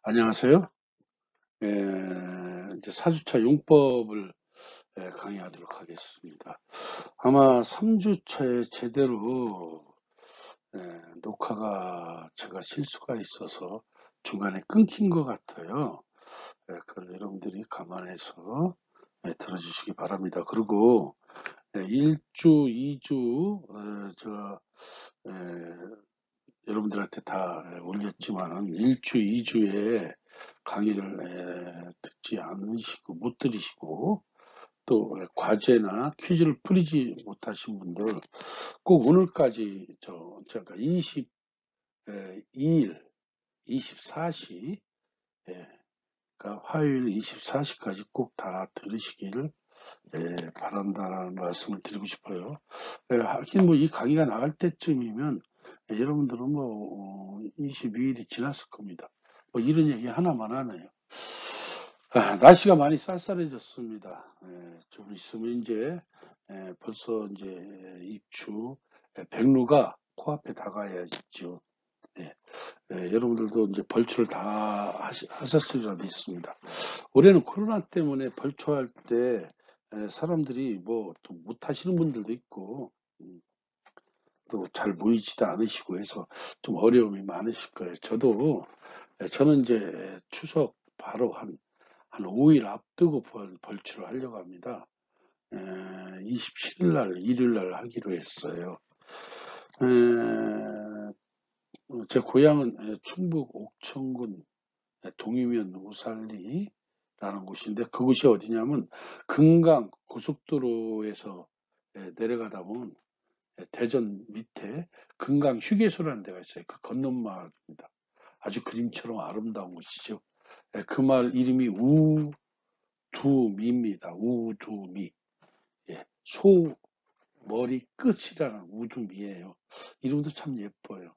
안녕하세요. 이제 4주차 용법을 강의하도록 하겠습니다. 아마 3주차에 제대로 녹화가 제가 실수가 있어서 중간에 끊긴 것 같아요. 그걸 여러분들이 감안해서 들어주시기 바랍니다. 그리고 1주, 2주 제가 여러분들한테 다 올렸지만 1주, 2주에 강의를 듣지 않으시고 못 들으시고 또 과제나 퀴즈를 풀이지 못하신 분들 꼭 오늘까지 제가 22일 24시 그러니까 화요일 24시까지 꼭 다 들으시기를 바란다라는 말씀을 드리고 싶어요. 하긴 뭐 이 강의가 나갈 때쯤이면 여러분들은 뭐 22일이 지났을 겁니다. 뭐 이런 얘기 하나만 하네요. 날씨가 많이 쌀쌀해졌습니다. 좀 있으면 이제 벌써 이제 입추, 백루가 코앞에 다가야죠. 여러분들도 이제 벌초를 다 하셨으리라 믿습니다. 올해는 코로나 때문에 벌초할 때 사람들이 뭐 또 못하시는 분들도 있고 또 잘 모이지도 않으시고 해서 좀 어려움이 많으실 거예요. 저는 이제 추석 바로 한 5일 앞두고 벌초를 하려고 합니다. 27일 날, 일요일 날 하기로 했어요. 제 고향은 충북 옥천군 동이면 우살리라는 곳인데 그곳이 어디냐면 금강 고속도로에서 내려가다 보면 대전 밑에 금강 휴게소라는 데가 있어요. 그 건너마을입니다. 아주 그림처럼 아름다운 곳이죠. 그 마을 이름이 우두미입니다. 우두미. 소 머리 끝이라는 우두미예요. 이름도 참 예뻐요.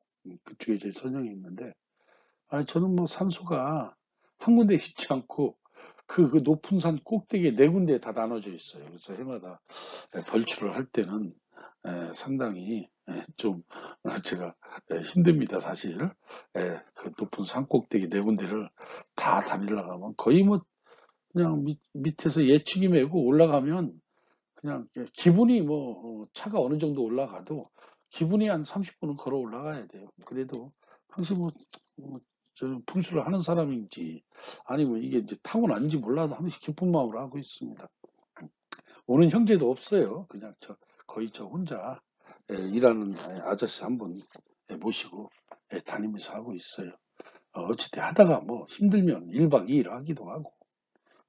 그쪽에 제 선영이 있는데 저는 뭐 산소가 한 군데 있지 않고 그 높은 산 꼭대기에 네 군데에 다 나눠져 있어요. 그래서 해마다 벌초를 할 때는 상당히 좀 제가 힘듭니다, 사실. 그 높은 산 꼭대기 네 군데를 다 다니려고 하면 거의 뭐 그냥 밑에서 예측이 메고 올라가면 그냥 기분이 뭐 차가 어느 정도 올라가도 기분이 한 30분은 걸어 올라가야 돼요. 그래도 항상 저 풍수를 하는 사람인지 아니면 이게 이제 타고난지 몰라도 항상 기쁜 마음으로 하고 있습니다. 오는 형제도 없어요. 그냥 거의 저 혼자 일하는 아저씨 한 분 모시고 다니면서 하고 있어요. 어쨌든 하다가 뭐 힘들면 1박 2일 하기도 하고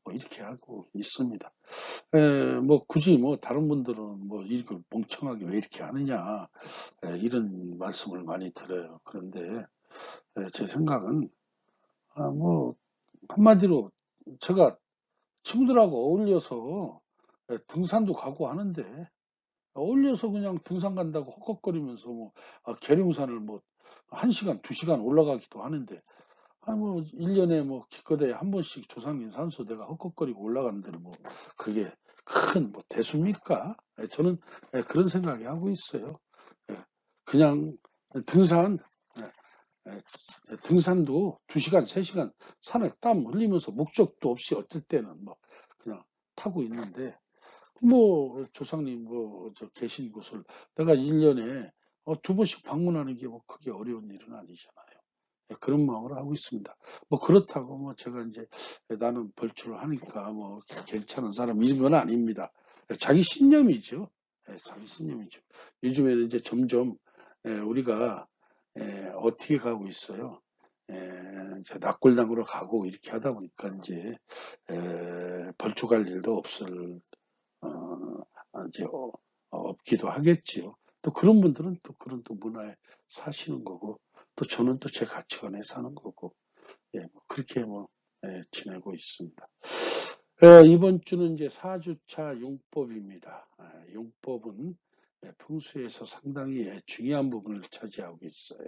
뭐 이렇게 하고 있습니다. 뭐 굳이 뭐 다른 분들은 뭐 이걸 멍청하게 왜 이렇게 하느냐 이런 말씀을 많이 들어요. 그런데 제 생각은 뭐 한마디로 제가 친구들하고 어울려서 등산도 가고 하는데 어울려서 그냥 등산 간다고 헉헉거리면서 뭐 계룡산을 뭐 1시간, 2시간 올라가기도 하는데 뭐 1년에 뭐 기껏해야 한 번씩 조상님 산소 내가 헉헉거리고 올라가는 데는 뭐 그게 큰 뭐 대수입니까? 저는 그런 생각이 하고 있어요. 그냥 등산 등산도 2시간, 3시간 산을 땀 흘리면서 목적도 없이 어떨 때는 뭐 그냥 타고 있는데 뭐 조상님 뭐 저 계신 곳을 내가 1년에 2번씩 방문하는 게 뭐 크게 어려운 일은 아니잖아요. 그런 마음으로 하고 있습니다. 뭐 그렇다고 뭐 제가 이제 나는 벌초를 하니까 뭐 괜찮은 사람 이런 건 아닙니다. 자기 신념이죠. 자기 신념이죠. 요즘에는 이제 점점 우리가 어떻게 가고 있어요. 이제 낙골당으로 가고 이렇게 하다 보니까 이제 벌초 갈 일도 어, 이제 없기도 하겠지요. 또 그런 분들은 또 그런 또 문화에 사시는 거고 또 저는 또 제 가치관에 사는 거고 뭐 그렇게 뭐 지내고 있습니다. 이번 주는 이제 4주차 용법입니다. 용법은 풍수에서 상당히 중요한 부분을 차지하고 있어요.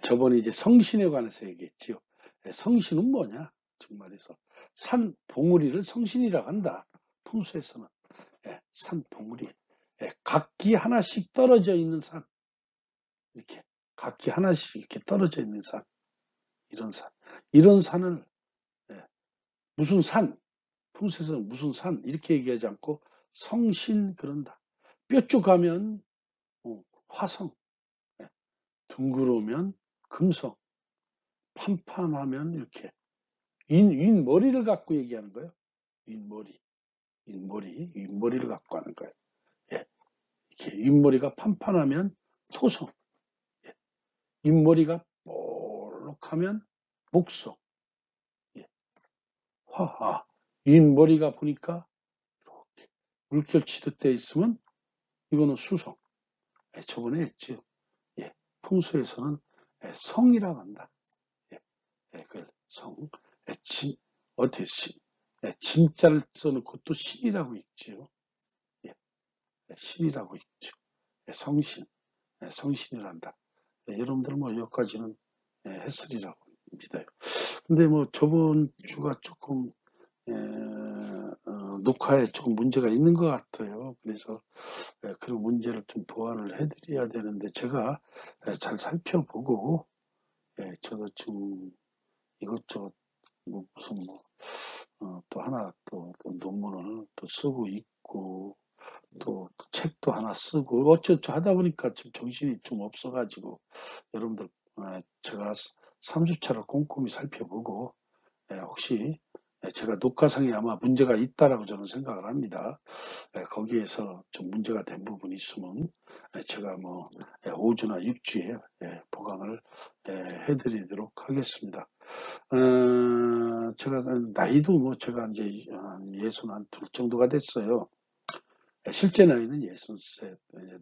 저번에 이제 성신에 관해서 얘기했지요. 성신은 뭐냐? 정말에서 산 봉우리를 성신이라고 한다. 풍수에서는 산 봉우리, 각기 하나씩 떨어져 있는 산, 이렇게 각기 하나씩 이렇게 떨어져 있는 산, 이런 산. 이런 산을 무슨 산, 풍수에서는 무슨 산 이렇게 얘기하지 않고 성신 그런다. 뾰족하면 화성, 둥그러우면 금성, 판판하면 이렇게 윗머리를 갖고 얘기하는 거예요. 윗머리를 갖고 하는 거예요. 이렇게 윗머리가 판판하면 토성, 윗머리가 볼록하면 목성, 화하. 윗머리가 보니까 이렇게 물결 치듯 돼 있으면 이거는 수성. 저번에 했죠. 풍수에서는 성이라고 한다. 그걸 성. 어떻게 진짜를 써놓고 또 신이라고 읽지요. 신이라고 읽죠. 성신이란다. 여러분들 뭐 여기까지는 했으리라고 믿어요. 근데 뭐 저번 주가 조금 녹화에 조금 문제가 있는 것 같아요. 그래서 그런 문제를 좀 보완을 해드려야 되는데 제가 잘 살펴보고 저도 좀 이것저것 뭐 무슨 또 하나 또 논문을 또 쓰고 있고 또 책도 하나 쓰고 어쩌고 하다 보니까 지금 정신이 좀 없어가지고 여러분들 제가 3주차를 꼼꼼히 살펴보고 혹시 제가 녹화상에 아마 문제가 있다라고 저는 생각을 합니다. 거기에서 좀 문제가 된 부분이 있으면 제가 뭐 5주나 6주에 보강을 해드리도록 하겠습니다. 제가 나이도 뭐 제가 이제 62 정도가 됐어요. 실제 나이는 63,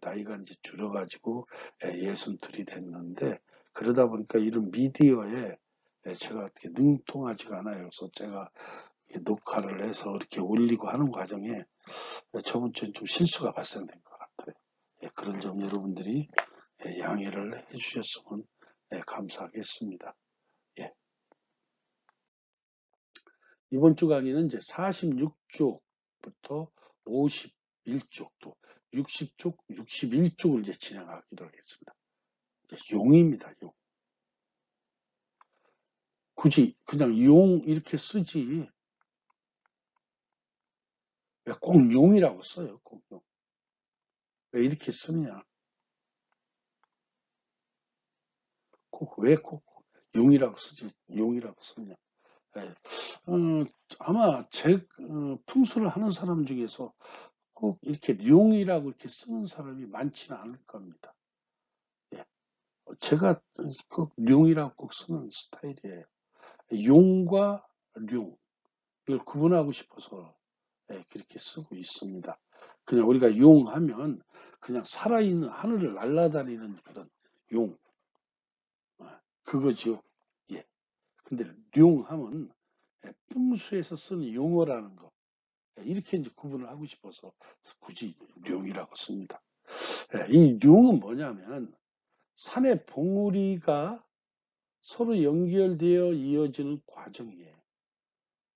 나이가 이제 줄어가지고 62이 됐는데 그러다 보니까 이런 미디어에 제가 어떻게 능통하지가 않아요. 그래서 제가 녹화를 해서 이렇게 올리고 하는 과정에 저번 주에 좀 실수가 발생된 것 같아요. 그런 점 여러분들이 양해를 해주셨으면 감사하겠습니다. 이번 주 강의는 이제 46쪽부터 51쪽 또 60쪽, 61쪽을 이제 진행하기로 하겠습니다. 용입니다. 용. 굳이 그냥 용 이렇게 쓰지 왜 꼭 용이라고 써요? 꼭 용. 왜 이렇게 쓰느냐? 왜 꼭 용이라고 쓰지? 용이라고 쓰느냐? 아마 풍수를 하는 사람 중에서 꼭 이렇게 용이라고 이렇게 쓰는 사람이 많지는 않을 겁니다. 제가 꼭 용이라고 꼭 쓰는 스타일이에요. 용과 룡 이걸 구분하고 싶어서 그렇게 쓰고 있습니다. 그냥 우리가 용하면 그냥 살아있는 하늘을 날아다니는 그런 용 그거죠. 근데 룡하면 풍수에서 쓰는 용어라는 거 이렇게 이제 구분을 하고 싶어서 굳이 룡이라고 씁니다. 이 룡은 뭐냐면 산의 봉우리가 서로 연결되어 이어지는 과정이에요.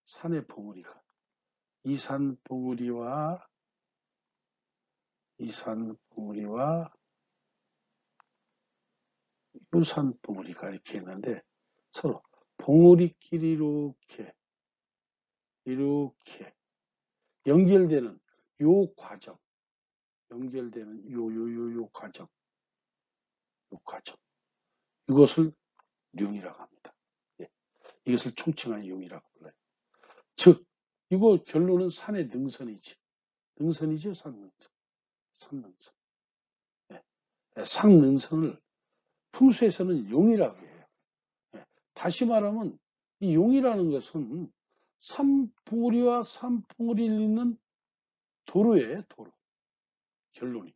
산의 봉우리가 이 산 봉우리와 이 산 봉우리와 이 산 봉우리가 이렇게 있는데 서로 봉우리끼리 이렇게 연결되는 요 과정 연결되는 요 과정 이것을 룡이라고 합니다. 이것을 총칭한 용이라고 불러요. 즉 이거 결론은 산의 능선이죠. 능선이죠. 산능선. 상능선을 풍수에서는 용이라고 해요. 다시 말하면 이 용이라는 것은 산봉우리와 산봉우리를 잇는 도로예요. 도로. 결론이.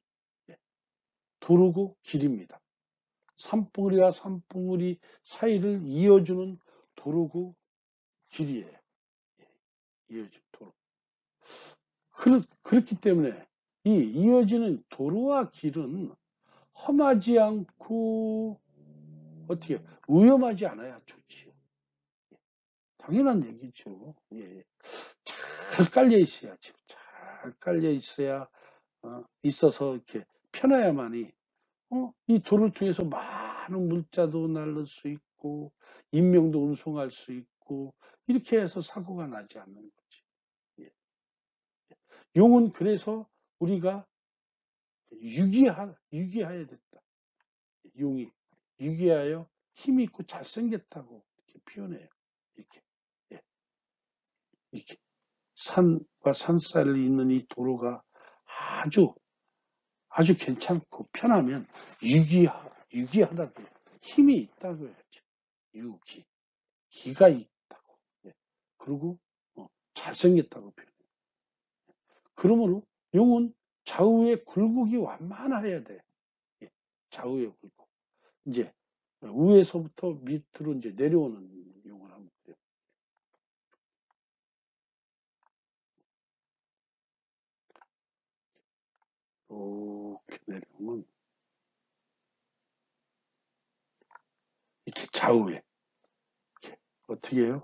도로고 길입니다. 산봉우리와 산봉우리 사이를 이어주는 도로고 길이에요. 이어주는 도로. 그렇기 때문에 이 이어지는 도로와 길은 험하지 않고 어떻게 위험하지 않아야 좋지요. 당연한 얘기죠. 잘 깔려 있어야죠. 잘 깔려 있어야 있어서 이렇게 편해야만이 이 도를 통해서 많은 물자도 날릴 수 있고 있고 인명도 운송할 수 있고 이렇게 해서 사고가 나지 않는 거지. 예. 용은 그래서 우리가 유기해야 됐다. 용이 유기하여 힘이 있고 잘생겼다고 이렇게 표현해요. 이렇게. 예. 이렇게 산과 산살이 있는 이 도로가 아주 괜찮고 편하면 유기하다고 힘이 있다고 해야죠. 기가 있다고. 예. 그리고 잘생겼다고 표현해요. 그러므로 용은 좌우의 굴곡이 완만해야 돼. 예. 좌우의 굴곡. 이제 위에서부터 밑으로 이제 내려오는 용을 하면 돼요. 이렇게 내려오면 이렇게 좌우에 이렇게 어떻게 해요?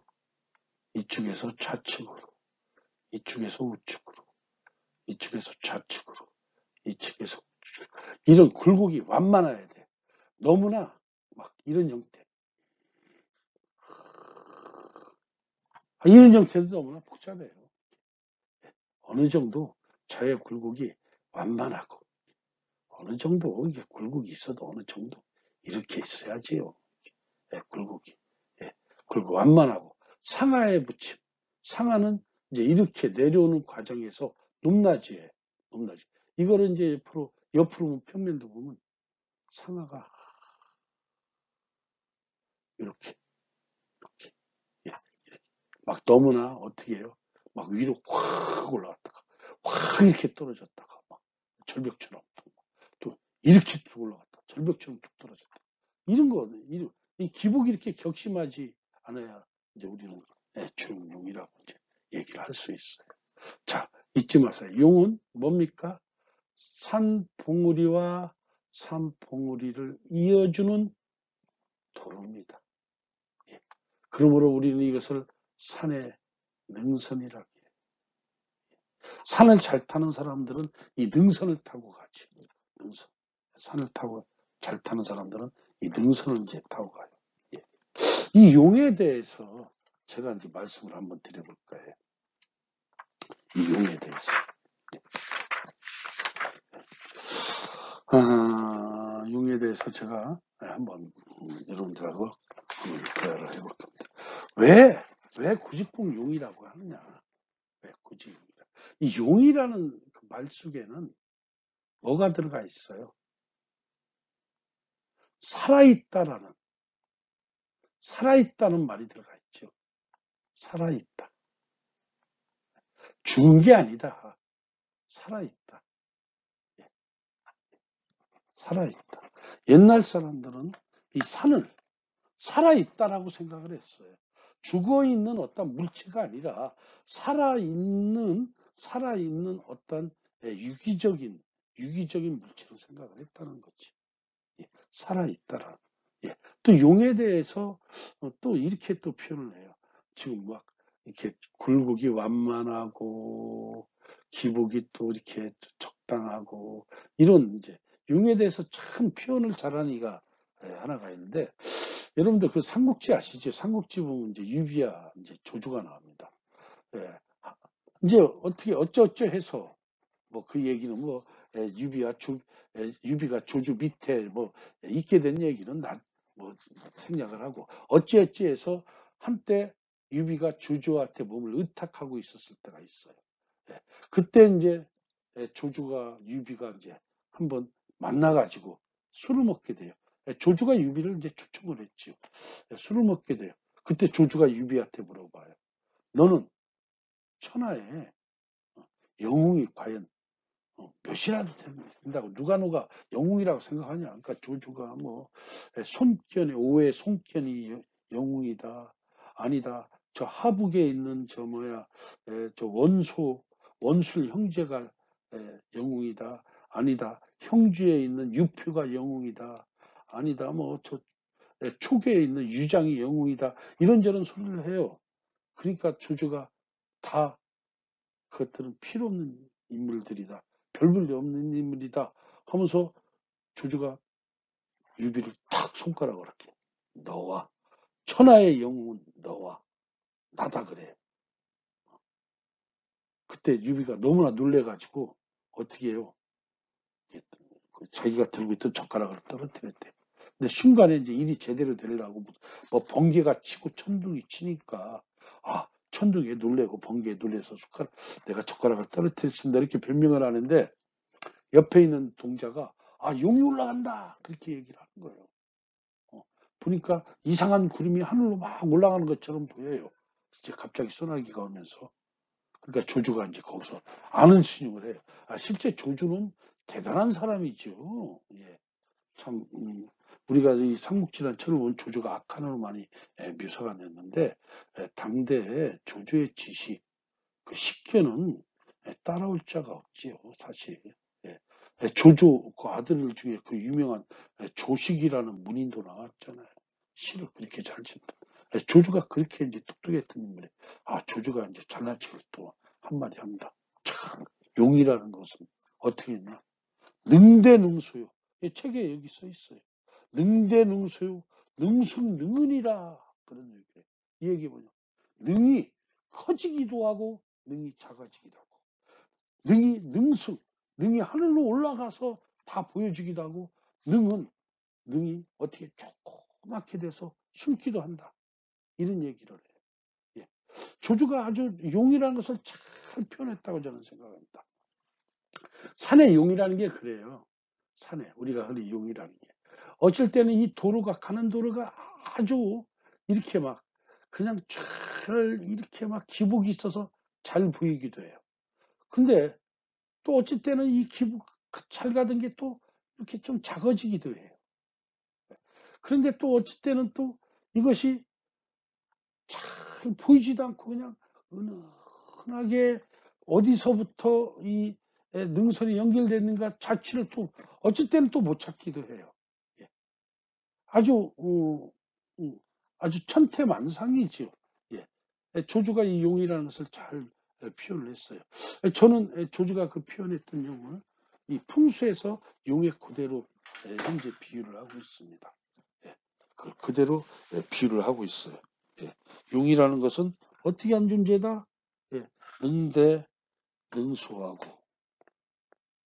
이쪽에서 좌측으로, 이쪽에서 우측으로, 이쪽에서 좌측으로, 이쪽에서 우측으로. 이런 굴곡이 완만해야 돼. 너무나 막 이런 형태. 이런 형태도 너무나 복잡해요. 어느 정도 저의 굴곡이 완만하고 어느 정도 이게 굴곡이 있어도 어느 정도 이렇게 있어야지요. 예, 굴곡이. 예, 굴곡 완만하고 상하에 붙임. 상하는 이제 이렇게 내려오는 과정에서 높낮이에 높낮이. 이거를 이제 옆으로 평면도 보면 상하가 이렇게 예, 막 너무나 어떻게 해요? 막 위로 확 올라갔다가 확 이렇게 떨어졌다가 막 절벽처럼 또 이렇게 쭉 올라갔다 절벽처럼 쭉 떨어졌다. 이런 거 이 기복이 이렇게 격심하지 않아야 이제 우리는 조용용이라고 이제 얘기를 할 수 있어요. 자, 잊지 마세요. 용은 뭡니까? 산봉우리와 산봉우리를 이어주는 도로입니다. 예. 그러므로 우리는 이것을 산의 능선이라고 해요. 산을 잘 타는 사람들은 이 능선을 타고 가지. 능선. 산을 타고 잘 타는 사람들은 이 능선을 이제 타고 가요. 예. 이 용에 대해서 제가 이제 말씀을 한번 드려볼 거예요. 이 용에 대해서. 용에 대해서 제가 한번 여러분들하고 한번 대화를 해볼 겁니다. 왜 굳이 꼭 용이라고 하느냐? 왜 굳이 용이라? 이 용이라는 그 말 속에는 뭐가 들어가 있어요? 살아있다는 말이 들어가 있죠. 살아있다. 죽은 게 아니다. 살아있다. 예. 살아있다. 옛날 사람들은 이 산을 살아있다라고 생각을 했어요. 죽어있는 어떤 물체가 아니라 살아있는 어떤 유기적인 물체로 생각을 했다는 거지. 예, 살아있다라. 예. 또 용에 대해서 또 이렇게 또 표현을 해요. 지금 막 이렇게 굴곡이 완만하고 기복이 또 이렇게 적당하고 이런 이제 용에 대해서 참 표현을 잘하는 이가 하나가 있는데 여러분들 그 삼국지 아시죠? 삼국지 보면 이제 유비와 이제 조주가 나옵니다. 예. 이제 어떻게 어쩌어쩌 해서 뭐 그 얘기는 뭐 유비가 조주 밑에 뭐 있게 된 얘기는 난 뭐 생략을 하고 어찌어찌 해서 한때 유비가 조주한테 몸을 의탁하고 있었을 때가 있어요. 예. 그때 이제 유비가 이제 한번 만나가지고 술을 먹게 돼요. 조주가 유비를 이제 초청을 했죠. 술을 먹게 돼요. 그때 조주가 유비한테 물어봐요. 너는 천하에 영웅이 과연 몇이라도 된다고 누가 영웅이라고 생각하냐? 그러니까 조주가 뭐 손견이 오해 손견이 영웅이다. 아니다. 저 하북에 있는 저 뭐야 저 원술 형제가 영웅이다. 아니다. 형주에 있는 유표가 영웅이다. 아니다. 뭐 저 초계에 있는 유장이 영웅이다. 이런저런 소리를 해요. 그러니까 조주가 다 그것들은 필요 없는 인물들이다. 별 볼일 없는 인물이다. 하면서 조주가 유비를 탁 손가락으로 이렇게 너와 천하의 영웅은 너와 나다 그래요. 그때 유비가 너무나 놀래가지고 어떻게 해요? 자기가 들고 있던 젓가락을 떨어뜨렸대. 근데 순간에 이제 일이 제대로 되려고 뭐 번개가 치고 천둥이 치니까 천둥에 놀래고 번개에 놀래서 내가 젓가락을 떨어뜨렸습니다 이렇게 변명을 하는데 옆에 있는 동자가 용이 올라간다 그렇게 얘기를 하는 거예요. 보니까 이상한 구름이 하늘로 막 올라가는 것처럼 보여요. 이제 갑자기 소나기가 오면서. 그러니까 조주가 이제 거기서 아는 신용을 해요. 실제 조주는 대단한 사람이죠. 예. 참, 우리가 이 삼국지란 책을 보면 조주가 악한으로 많이 묘사가 됐는데, 당대에 조주의 지식, 그 식견은 따라올 자가 없지요, 사실. 예. 조조, 그 아들 중에 그 유명한 조식이라는 문인도 나왔잖아요. 시를 그렇게 잘 짓다. 조주가 그렇게 이제 똑똑했던 인물이에요. 조주가 이제 잘난 척을 또 한마디 합니다. 참, 용이라는 것은 어떻게 했냐? 능대능수요. 이 책에 여기 써 있어요. 능대능수요. 능순능은이라. 그런 얘기예요. 이 얘기 뭐냐? 능이 커지기도 하고, 능이 작아지기도 하고, 능이 하늘로 올라가서 다 보여주기도 하고, 능이 어떻게 조그맣게 돼서 숨기도 한다. 이런 얘기를 해요. 예. 조주가 아주 용이라는 것을 잘 표현했다고 저는 생각합니다. 산의 용이라는 게 그래요. 산에 우리가 흔히 용이라는 게 어쩔 때는 이 도로가 가는 도로가 아주 이렇게 막 그냥 잘 이렇게 막 기복이 있어서 잘 보이기도 해요. 근데 또 어쩔 때는 이 기복 잘 가던 게 또 이렇게 좀 작아지기도 해요. 그런데 또 어쩔 때는 또 이것이 잘 보이지도 않고 그냥 은은하게 어디서부터 이 능선이 연결됐는가 자취를 또 어쩔 때는 또 못 찾기도 해요. 예. 아주 아주 천태만상이지요. 예. 조주가 이 용이라는 것을 잘 표현을 했어요. 저는 조주가 그 표현했던 용을 이 풍수에서 용의 그대로 현재 비유를 하고 있습니다. 예. 그걸 그대로 비유를 하고 있어요. 예. 용이라는 것은 어떻게 한 존재다? 예. 능대 능수하고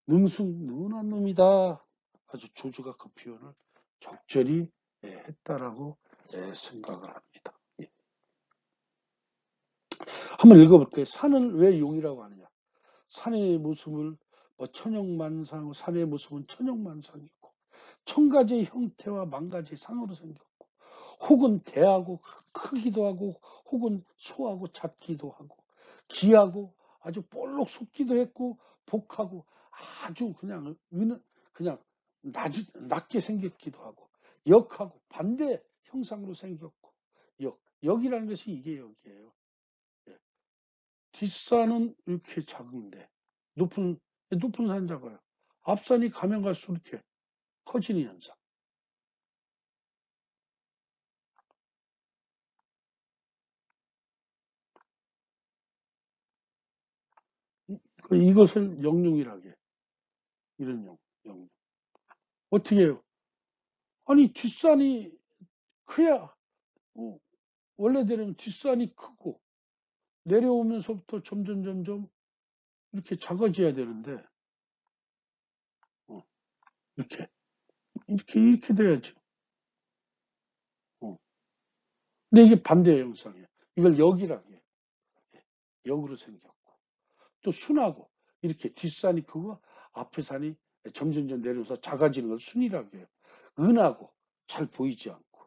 능순능한 놈이다. 아주 조주가 그 표현을 적절히 했다라고 생각을 합니다. 예. 한번 읽어볼게요. 산을 왜 용이라고 하느냐? 산의 모습을 천연만상, 산의 모습은 천연만상이고 천가지의 형태와 만가지의 상으로 생겼고 혹은 대하고 크기도 하고 혹은 소하고 작기도 하고 기하고 아주 볼록 솟기도 했고 복하고 아주 그냥 낮게 생겼기도 하고 역하고 반대 형상으로 생겼고 역이라는 것이 이게 역이에요. 예. 뒷산은 이렇게 작은데 높은 산 작아요. 앞산이 가면 갈수록 이렇게 커지는 현상. 이것을 영룡이라고 해요. 이런 영룡. 어떻게 해요? 아니 뒷산이 커야 원래대로는 뒷산이 크고 내려오면서부터 점점 이렇게 작아져야 되는데 어, 이렇게 돼야죠. 근데 이게 반대 형상이에요. 이걸 역이라고 해요. 역으로 생겼고 또 순하고 이렇게 뒷산이 크고 앞에 산이 점점 내려오면서 작아지는 걸 순이라고 해요. 은하고 잘 보이지 않고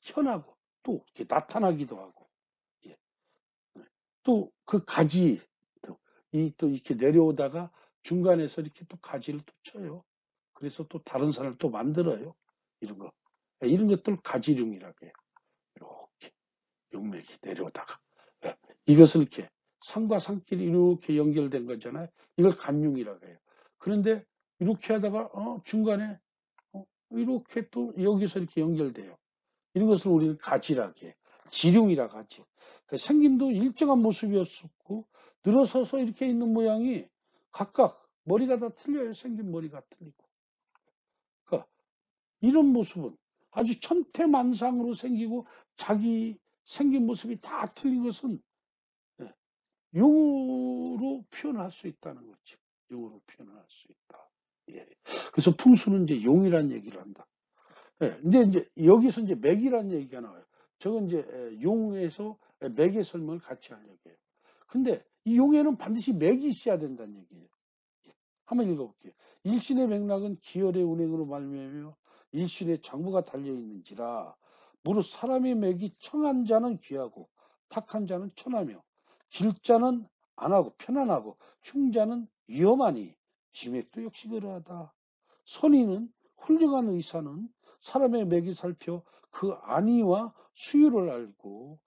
현하고 또 이렇게 나타나기도 하고 예. 또 그 가지 또 이렇게 내려오다가 중간에서 이렇게 또 가지를 또 쳐요. 그래서 또 다른 산을 또 만들어요. 이런 거. 이런 것들 가지룡이라고 해요. 이렇게 용맥이 내려오다가. 이것을 이렇게 산과 산끼리 이렇게 연결된 거잖아요. 이걸 간융이라고 해요. 그런데 이렇게 하다가 중간에 이렇게 또 여기서 이렇게 연결돼요. 이런 것을 우리는 가지라고 해요. 지룡이라고 하죠. 생김도 일정한 모습이었었고 늘어서서 이렇게 있는 모양이 각각 머리가 다 틀려요. 생긴 머리가 틀리고. 그러니까 이런 모습은 아주 천태만상으로 생기고 자기 생긴 모습이 다 틀린 것은 예, 용으로 표현할 수 있다는 거죠. 용으로 표현할 수 있다. 예. 그래서 풍수는 이제 용이란 얘기를 한다. 예. 이제 여기서 이제 맥이란 얘기가 나와요. 저건 이제 용에서 맥의 설명을 같이 하는 얘기예요. 근데 이 용에는 반드시 맥이 있어야 된다는 얘기예요. 한번 읽어볼게요. 일신의 맥락은 기혈의 운행으로 말미암아 일신의 장부가 달려있는지라 무릇 사람의 맥이 청한 자는 귀하고 탁한 자는 천하며 길자는 안하고 편안하고 흉자는 위험하니 지맥도 역시 그러하다. 선인은 훌륭한 의사는 사람의 맥이 살펴 그 안위와 수유를 알고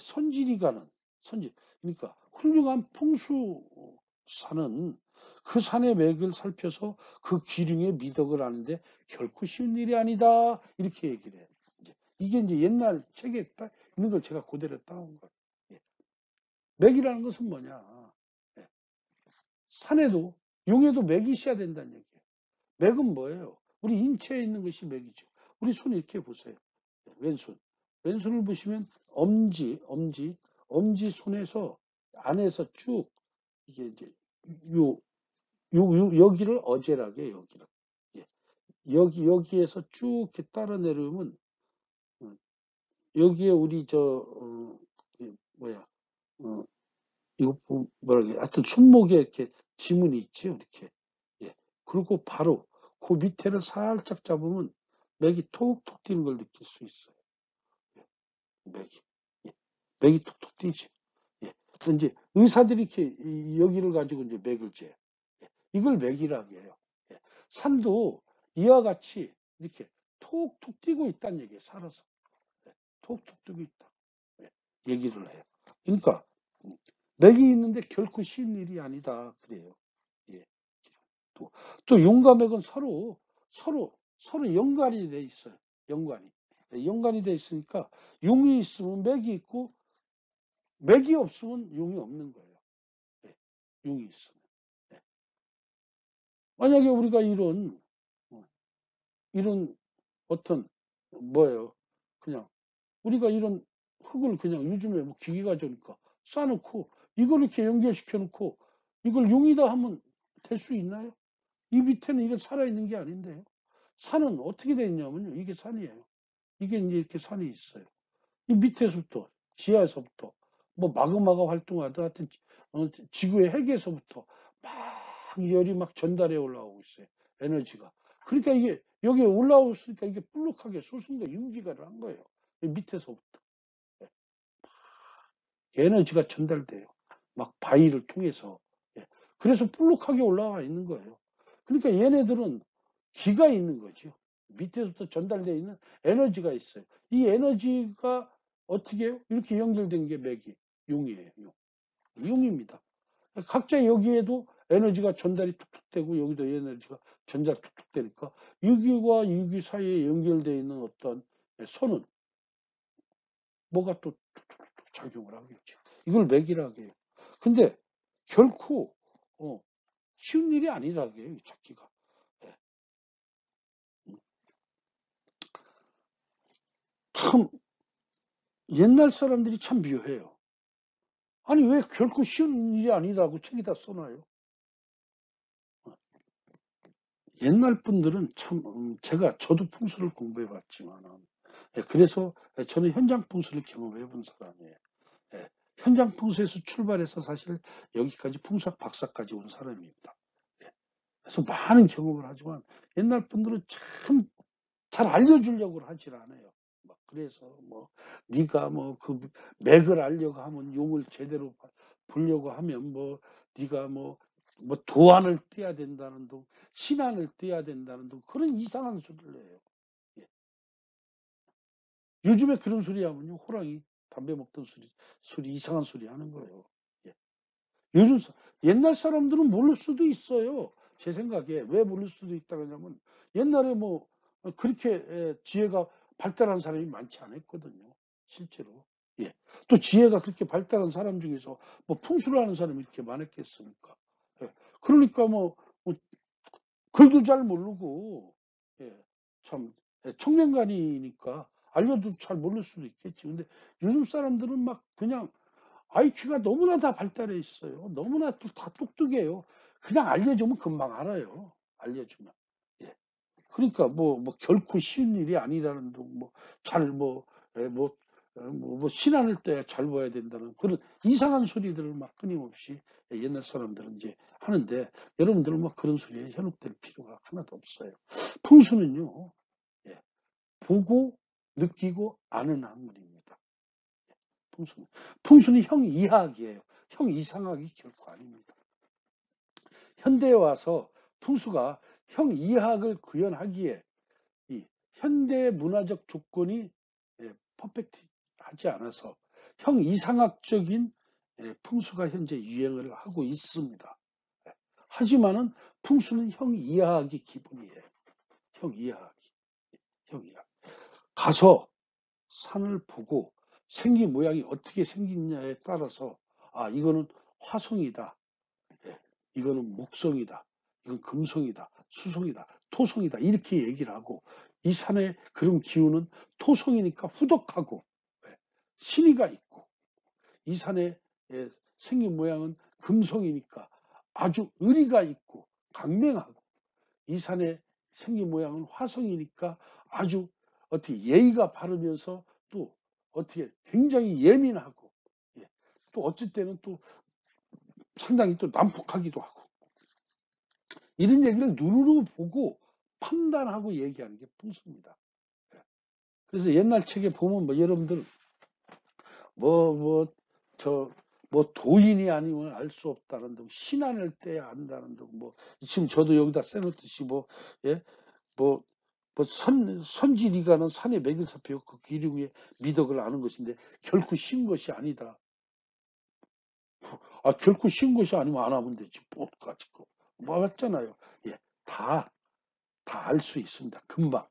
선질이 가는 선질 그러니까 훌륭한 풍수사는 그 산의 맥을 살펴서 그 기륭의 미덕을 아는데 결코 쉬운 일이 아니다. 이렇게 얘기를 해요. 이게 이제 옛날 책에 딱 있는 걸 제가 그대로 따온 거예요. 예. 맥이라는 것은 뭐냐. 예. 산에도, 용에도 맥이 있어야 된다는 얘기예요. 맥은 뭐예요? 우리 인체에 있는 것이 맥이죠. 우리 손 이렇게 보세요. 왼손. 왼손을 보시면 엄지 손에서 안에서 쭉 이게 이제 요 여기를 어제라게 여기를 예. 여기에서 쭉 이렇게 따라 내려오면 여기에 우리 뭐야 이거 뭐라 그래 하여튼 손목에 이렇게 지문이 있죠 이렇게 예. 그리고 바로 그 밑에를 살짝 잡으면 맥이 톡톡 뛰는 걸 느낄 수 있어요. 예. 맥이 예. 맥이 톡톡 뛰죠. 예. 이제 의사들이 이렇게 여기를 가지고 이제 맥을 재요. 예. 이걸 맥이라고 해요. 예. 산도 이와 같이 이렇게 톡톡 뛰고 있다는 얘기예요. 살아서 예. 톡톡 뛰고 있다. 예. 얘기를 해요. 그러니까 맥이 있는데 결코 쉬운 일이 아니다. 그래요. 예. 또 용과 맥은 서로 연관이 돼 있어요. 연관이 돼 있으니까 용이 있으면 맥이 있고 맥이 없으면 용이 없는 거예요. 예. 용이 있으면. 예. 만약에 우리가 이런 어떤 뭐예요? 그냥 우리가 이런 흙을 그냥 요즘에 뭐 기계가 좋으니까 싸놓고 이걸 이렇게 연결시켜 놓고 이걸 용이다 하면 될 수 있나요? 이 밑에는 이게 살아있는 게 아닌데요. 산은 어떻게 돼 있냐면요. 이게 산이에요. 이게 이제 이렇게 산이 있어요. 이 밑에서부터 지하에서부터 뭐 마그마가 활동하다 하여튼 지구의 핵에서부터 막 열이 막 전달해 올라오고 있어요. 에너지가. 그러니까 이게 여기에 올라오니까 이게 볼록하게 솟은 융기가 한 거예요. 밑에서부터. 에너지가 전달돼요. 막 바위를 통해서. 예. 그래서 볼록하게 올라와 있는 거예요. 그러니까 얘네들은 기가 있는 거죠. 밑에서부터 전달되어 있는 에너지가 있어요. 이 에너지가 어떻게 해요? 이렇게 연결된 게 맥이 용이에요. 용입니다. 각자 여기에도 에너지가 전달이 툭툭 되고 여기도 에너지가 전달 툭툭 되니까 유기와 유기 사이에 연결되어 있는 어떤 선은 뭐가 또 툭툭툭 작용을 하겠죠. 이걸 맥이라고 해요. 근데 결코 쉬운 일이 아니라고 해요. 찾기가. 예. 참 옛날 사람들이 참 묘해요. 아니 왜 결코 쉬운 일이 아니라고 책에다 써놔요. 옛날 분들은 참 저도 풍수를 공부해 봤지만 그래서 저는 현장 풍수를 경험해 본 사람이에요. 예. 현장 풍수에서 출발해서 사실 여기까지 풍수학 박사까지 온 사람입니다. 예. 그래서 많은 경험을 하지만 옛날 분들은 참 잘 알려주려고 하질 않아요. 막 그래서 뭐 네가 뭐 그 맥을 알려고 하면 용을 제대로 보려고 하면 뭐 네가 뭐 도안을 떼야 된다는 둥 신안을 떼야 된다는 둥 그런 이상한 소리를 해요. 예. 요즘에 그런 소리 하면요 호랑이 담배 먹던 소리 이상한 소리 하는 거예요. 예. 요즘 옛날 사람들은 모를 수도 있어요. 제 생각에 왜 모를 수도 있다고 하냐면 옛날에 뭐 그렇게 지혜가 발달한 사람이 많지 않았거든요. 실제로. 예. 또 지혜가 그렇게 발달한 사람 중에서 뭐 풍수를 하는 사람이 이렇게 많았겠습니까? 예. 그러니까 뭐 글도 잘 모르고 예. 참 청명간이니까 알려도 잘 모를 수도 있겠지. 근데 요즘 사람들은 막 그냥 IQ가 너무나 다 발달해 있어요. 너무나 다 똑똑해요. 그냥 알려주면 금방 알아요. 알려주면. 예. 그러니까 뭐 결코 쉬운 일이 아니라는 둥, 신안을 떼야 잘 봐야 된다는 그런 이상한 소리들을 막 끊임없이 옛날 사람들은 이제 하는데, 여러분들은 막 그런 소리에 현혹될 필요가 하나도 없어요. 풍수는요, 예, 보고 느끼고 아는 학문입니다. 풍수는 형 이하학이에요. 형 이상학이 결코 아닙니다. 현대에 와서 풍수가 형 이하학을 구현하기에 이 현대 문화적 조건이 퍼펙트하지 않아서 형 이상학적인 풍수가 현재 유행을 하고 있습니다. 하지만은 풍수는 형 이하학이 기본이에요. 형 이하학이. 형 이하학. 가서 산을 보고 생긴 모양이 어떻게 생겼냐에 따라서 이거는 화성이다. 이거는 목성이다. 이건 금성이다. 수성이다. 토성이다. 이렇게 얘기를 하고, 이 산의 그런 기운은 토성이니까 후덕하고 신의가 있고, 이 산의 생긴 모양은 금성이니까 아주 의리가 있고 강맹하고, 이 산의 생긴 모양은 화성이니까 아주 어떻게 예의가 바르면서 또 어떻게 굉장히 예민하고, 또 어쩔 때는 또 상당히 또 난폭하기도 하고, 이런 얘기를 눈으로 보고 판단하고 얘기하는 게 풍수입니다. 그래서 옛날 책에 보면 여러분들 도인이 아니면 알 수 없다는 등, 신안을 떼야 안다는 등, 지금 저도 여기다 써놓듯이 선지리가는 산에 맥을 삽혀 그 기류의 미덕을 아는 것인데 결코 쉬운 것이 아니다. 결코 쉬운 것이 아니면 안 하면 되지. 가지고 맞잖아요. 다 알 수 있습니다. 금방.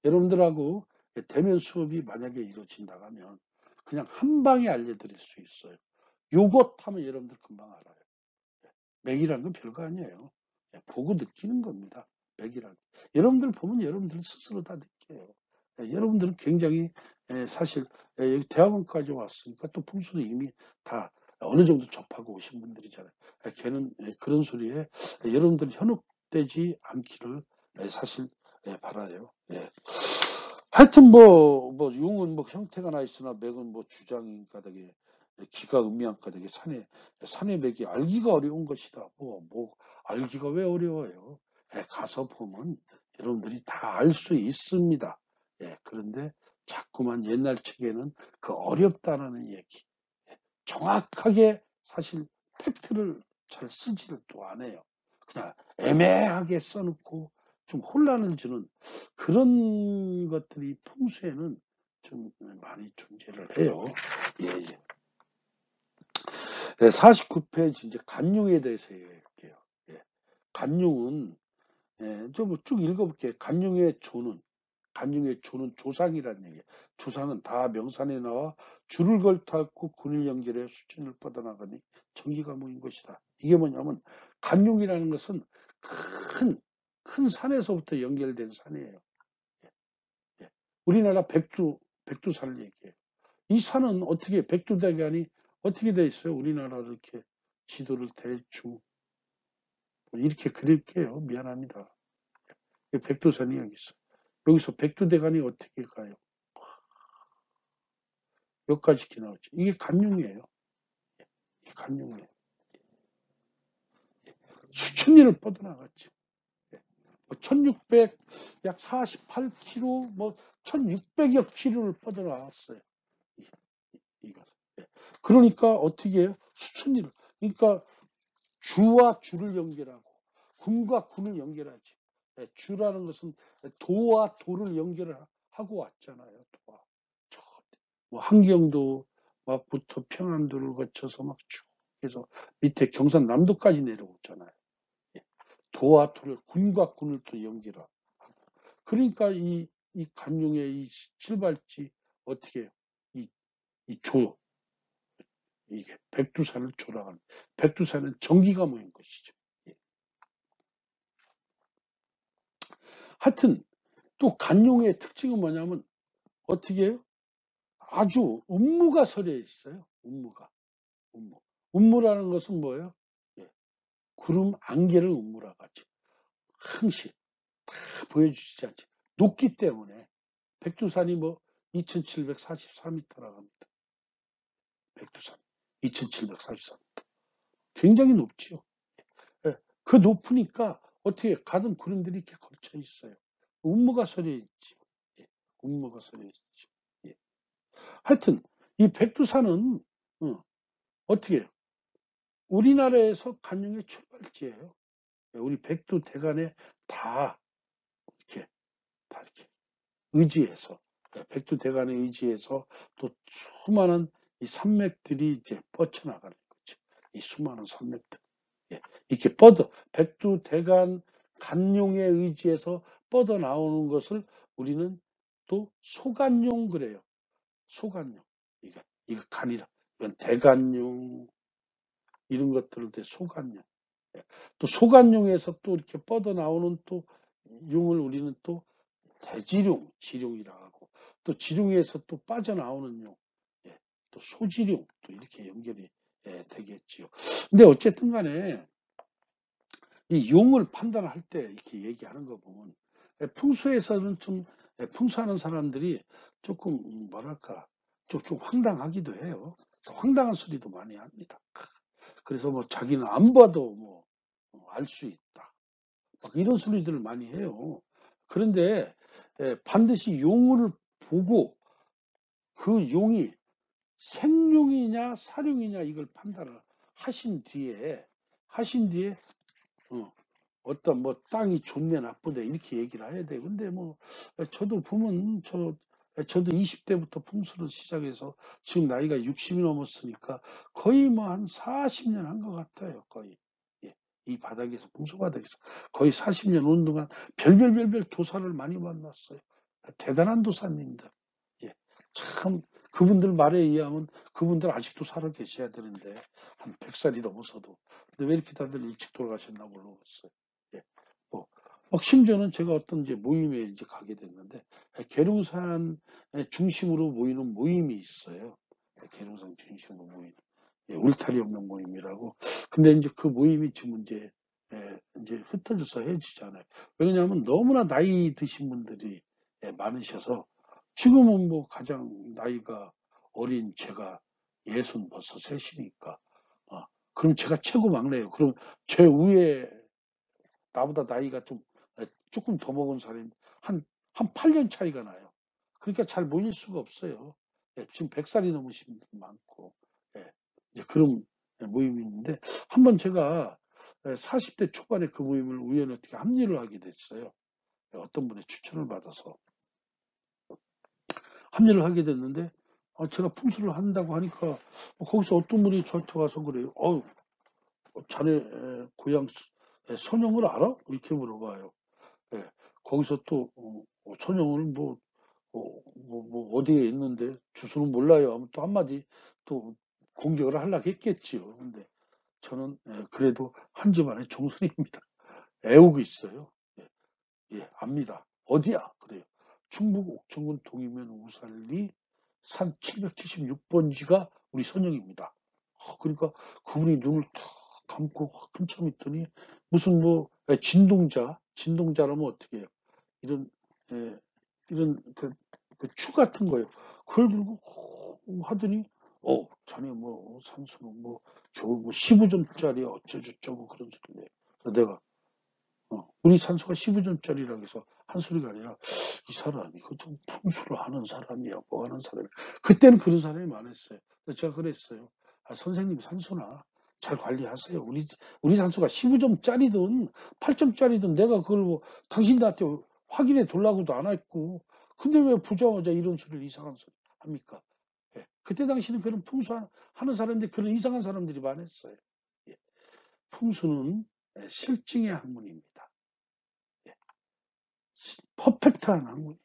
여러분들하고 대면 수업이 만약에 이루어진다고 하면 그냥 한 방에 알려드릴 수 있어요. 요것 하면 여러분들 금방 알아요. 맥이라는 건 별거 아니에요. 보고 느끼는 겁니다. 맥이라는. 여러분들 보면 여러분들 스스로 다 느껴요. 여러분들은 굉장히 사실 여기 대학원까지 왔으니까 또 풍수도 이미 다 어느 정도 접하고 오신 분들이잖아요. 걔는 그런 소리에 여러분들 현혹되지 않기를 사실 바라요. 하여튼 융은 형태가 나 있으나 맥은 주장인 가닥에 기가 음미한 가닥에 산의 맥이 알기가 어려운 것이다. 알기가 왜 어려워요? 가서 보면 여러분들이 다 알 수 있습니다. 그런데 자꾸만 옛날 책에는 그 어렵다라는 얘기, 정확하게 사실 팩트를 잘 쓰지를 또 안 해요. 그냥 애매하게 써놓고 좀 혼란을 주는 그런 것들이 풍수에는 좀 많이 존재를 해요. 예. 49페이지 이제 간융에 대해서 얘기할게요. 간융은 좀 쭉 읽어볼게요. 간융의 조는 조상이라는 얘기예요. 조상은 다 명산에 나와 줄을 걸터고 군을 연결해 수천을 뻗어나가니 정기가 모인 것이다. 이게 뭐냐면 간융이라는 것은 큰 산에서부터 연결된 산이에요. 우리나라 백두산을 얘기해요. 이 산은 어떻게 백두대간이 어떻게 돼 있어요? 우리나라를 이렇게 지도를 대충 이렇게 그릴게요. 미안합니다. 백두산이 여기 있어. 여기서 백두대간이 어떻게 가요? 여기까지 이렇게 나오죠. 이게 간융이에요. 간융이에요. 수천 리를 뻗어나갔죠. 1600, 약 48km, 1600여 km를 뻗어나갔어요. 이거. 그러니까 어떻게 해요? 수천 리를. 그러니까 주와 주를 연결하고 군과 군을 연결하지. 주라는 것은 도와 도를 연결하고 왔잖아요. 도와. 함경도 막부터 평안도를 거쳐서 막 쭉 해서 밑에 경상남도까지 내려오잖아요. 도와 도를 군과 군을 또 연결하고. 그러니까 이 간융의 이 출발지 어떻게 해요? 이 조, 이게 백두산을 조랑하는, 백두산은 전기가 모인 것이죠. 하여튼 또 간용의 특징은 뭐냐면 어떻게 해요? 아주 음무가 서려 있어요. 음무가. 음무. 음무라는 것은 뭐예요? 예, 구름 안개를 음무라 하지. 항시 다 보여주지 않지. 높기 때문에 백두산이 뭐 2744m라고 합니다. 백두산 2744m. 굉장히 높지요. 예, 그 높으니까 어떻게 가든 구름들이 이렇게 걸쳐 있어요. 음무가 서려 있지. 예, 음무가 서려 있지. 예. 하여튼 이 백두산은 어떻게 해요? 우리나라에서 간용의 출발지예요. 예, 우리 백두 대간에 다 이렇게 다 이렇게 의지해서 백두 대간에 의지해서 또 수많은 이 산맥들이 이제 뻗쳐나가는 거죠. 이 수많은 산맥들. 예, 이렇게 백두 대간 간용에 의지해서 뻗어 나오는 것을 우리는 또 소간용 그래요. 소간용. 이거 간이라. 이건 대간용 이런 것들을 소간용. 예, 또 소간용에서 또 이렇게 뻗어 나오는 또 용을 우리는 또 대지룡, 지룡이라고 하고 또 지룡에서 또 빠져나오는 용, 예, 또 소지룡 또 이렇게 연결이 되겠지요. 근데 어쨌든 간에 이 용을 판단할 때 이렇게 얘기하는 거 보면 풍수에서는 좀 풍수하는 사람들이 조금 뭐랄까 좀 황당하기도 해요. 황당한 소리도 많이 합니다. 그래서 뭐 자기는 안 봐도 뭐 알 수 있다. 막 이런 소리들을 많이 해요. 그런데 반드시 용을 보고 그 용이 생룡이냐 사룡이냐 이걸 판단을 하신 뒤에 어떤 뭐 땅이 좋네 나쁘네 이렇게 얘기를 해야 돼. 근데 뭐 저도 보면 저도 20대부터 풍수를 시작해서 지금 나이가 60이 넘었으니까 거의 뭐 한 40년 한 것 같아요. 거의. 예, 이 바닥에서 풍수 바닥에서 거의 40년 온 동안 별별 도사를 많이 만났어요. 대단한 도사님들. 예, 참 그분들 말에 의하면 그분들 아직도 살아 계셔야 되는데 한 100살이 넘어서도 근데 왜 이렇게 다들 일찍 돌아가셨나 모르겠어요. 예, 뭐, 막 심지어는 제가 어떤 이제 모임에 이제 가게 됐는데 계룡산 중심으로 모이는 모임이 있어요. 계룡산 중심으로 모이는 울타리 없는 모임이라고. 근데 이제 그 모임이 지금 이제 흩어져서 헤어지잖아요. 왜냐하면 너무나 나이 드신 분들이 많으셔서 지금은 뭐 가장 나이가 어린 제가 예순 벌써 셋이니까 그럼 제가 최고 막내예요. 그럼 제 위에 나보다 나이가 조금 더 먹은 사람이 한 8년 차이가 나요. 그러니까 잘 모일 수가 없어요. 예, 지금 100살이 넘으신 분들 많고, 예, 이제 그런 모임이 있는데, 한번 제가 40대 초반에 그 모임을 우연히 어떻게 합류를 하게 됐어요. 어떤 분의 추천을 받아서 합류를 하게 됐는데, 제가 풍수를 한다고 하니까, 거기서 어떤 분이 저한테 와서 그래요. 자네 고향 선영을 알아? 이렇게 물어봐요. 예, 거기서 또 선영을 어디에 있는데 주소는 몰라요 하면 또 한마디 또 공격을 하려고 했겠지요. 근데 저는 그래도 한 집안의 종손입니다. 애우고 있어요. 예, 예, 압니다. 어디야? 그래요. 충북 옥천군 동이면 우살리 산 776번지가 우리 선영입니다. 그러니까 그분이 눈을 탁 감고 한참 있더니 무슨 뭐 진동자라면 어떻게 해요? 이런 예, 이런 추 같은 거예요. 그걸 들고 하더니 자네 뭐 산수는 뭐 겨우 뭐 15점짜리 어쩌고저쩌고 그런 소리네. 그래서 내가 우리 산소가 15점짜리라고 해서 한 소리가 아니라 이 사람이 그좀 풍수를 하는 사람이야 뭐 하는 사람이야. 그때는 그런 사람이 많았어요. 그래서 제가 그랬어요. 선생님 산소나 잘 관리하세요. 우리 산소가 15점짜리든 8점짜리든 내가 그걸 뭐 당신들한테 확인해 돌라고도 안 했고 근데 왜 보자마자 이런 소리를 이상한 소리 합니까? 예. 그때 당시는 그런 풍수하는 사람인데 그런 이상한 사람들이 많았어요. 예. 풍수는 실증의 학문입니다. 예. 퍼펙트한 학문이에요.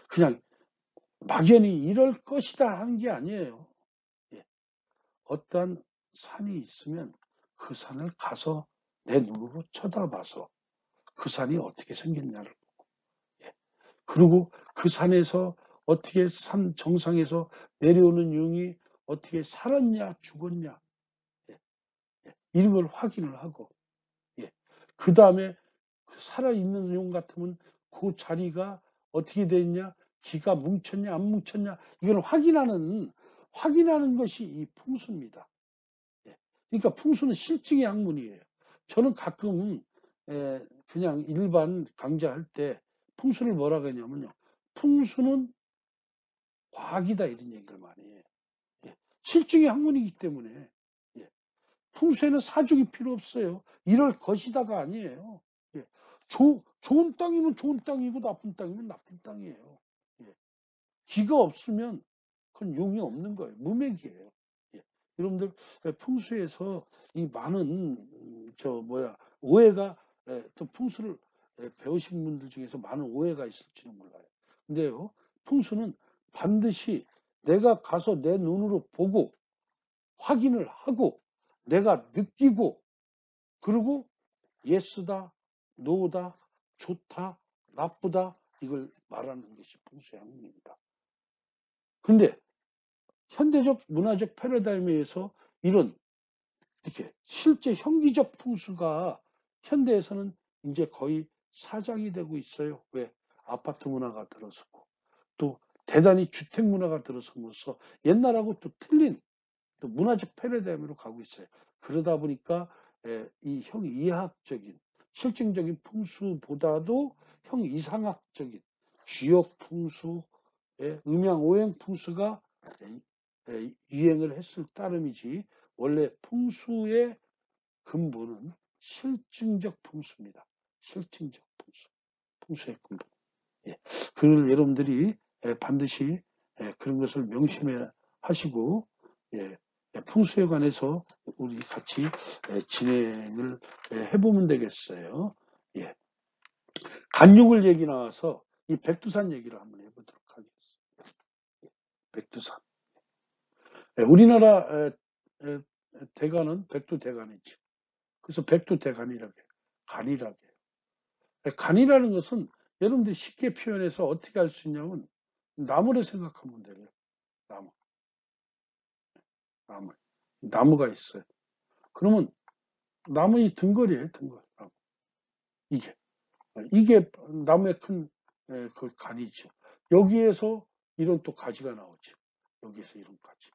그냥 막연히 이럴 것이다 하는 게 아니에요. 예. 어떠한 산이 있으면 그 산을 가서 내 눈으로 쳐다봐서 그 산이 어떻게 생겼냐를 보고, 예. 그리고 그 산에서 어떻게 산 정상에서 내려오는 용이 어떻게 살았냐 죽었냐, 이런 걸 확인을 하고, 그 다음에 살아있는 용 같으면 그 자리가 어떻게 돼 있냐, 기가 뭉쳤냐 안 뭉쳤냐, 이걸 확인하는 것이 이 풍수입니다. 그러니까 풍수는 실증의 학문이에요. 저는 가끔 그냥 일반 강좌할 때 풍수를 뭐라고 하냐면요, 풍수는 과학이다, 이런 얘기를 많이 해요. 실증의 학문이기 때문에. 풍수에는 사족이 필요 없어요. 이럴 것이다가 아니에요. 좋은 땅이면 좋은 땅이고 나쁜 땅이면 나쁜 땅이에요. 기가 없으면 그건 용이 없는 거예요. 무맥이에요. 여러분들 풍수에서 이 많은 오해가, 또 풍수를 배우신 분들 중에서 많은 오해가 있을지는 몰라요. 근데요, 풍수는 반드시 내가 가서 내 눈으로 보고 확인을 하고 내가 느끼고, 그리고 예스다, 노다, 좋다, 나쁘다, 이걸 말하는 것이 풍수의 학문입니다. 근데 현대적 문화적 패러다임에 의해서 이런 이렇게 실제 형기적 풍수가 현대에서는 이제 거의 사장이 되고 있어요. 왜? 아파트 문화가 들어서고, 또 대단히 주택 문화가 들어서면서 옛날하고 또 틀린 또 문화적 패러다임으로 가고 있어요. 그러다 보니까 이 형이하학적인 실증적인 풍수보다도 형이상학적인 주역 풍수, 음양 오행 풍수가 유행을 했을 따름이지, 원래 풍수의 근본은 실증적 풍수입니다. 실증적 풍수, 풍수의 근본. 그걸 여러분들이 반드시 그런 것을 명심해 하시고, 풍수에 관해서 우리 같이 진행을 해보면 되겠어요. 간육을 얘기 나와서 이 백두산 얘기를 한번 해보도록 하겠습니다. 백두산. 우리나라 대간은 백두대간이죠. 그래서 백두대간이라고 해요. 간이라고 해요. 간이라는 것은 여러분들이 쉽게 표현해서 어떻게 할 수 있냐면, 나무를 생각하면 돼요. 나무가 있어요. 그러면 나무의 등걸이에요, 등걸. 이게 나무의 큰 그 간이죠. 여기에서 이런 또 가지가 나오죠. 여기서 이런 가지.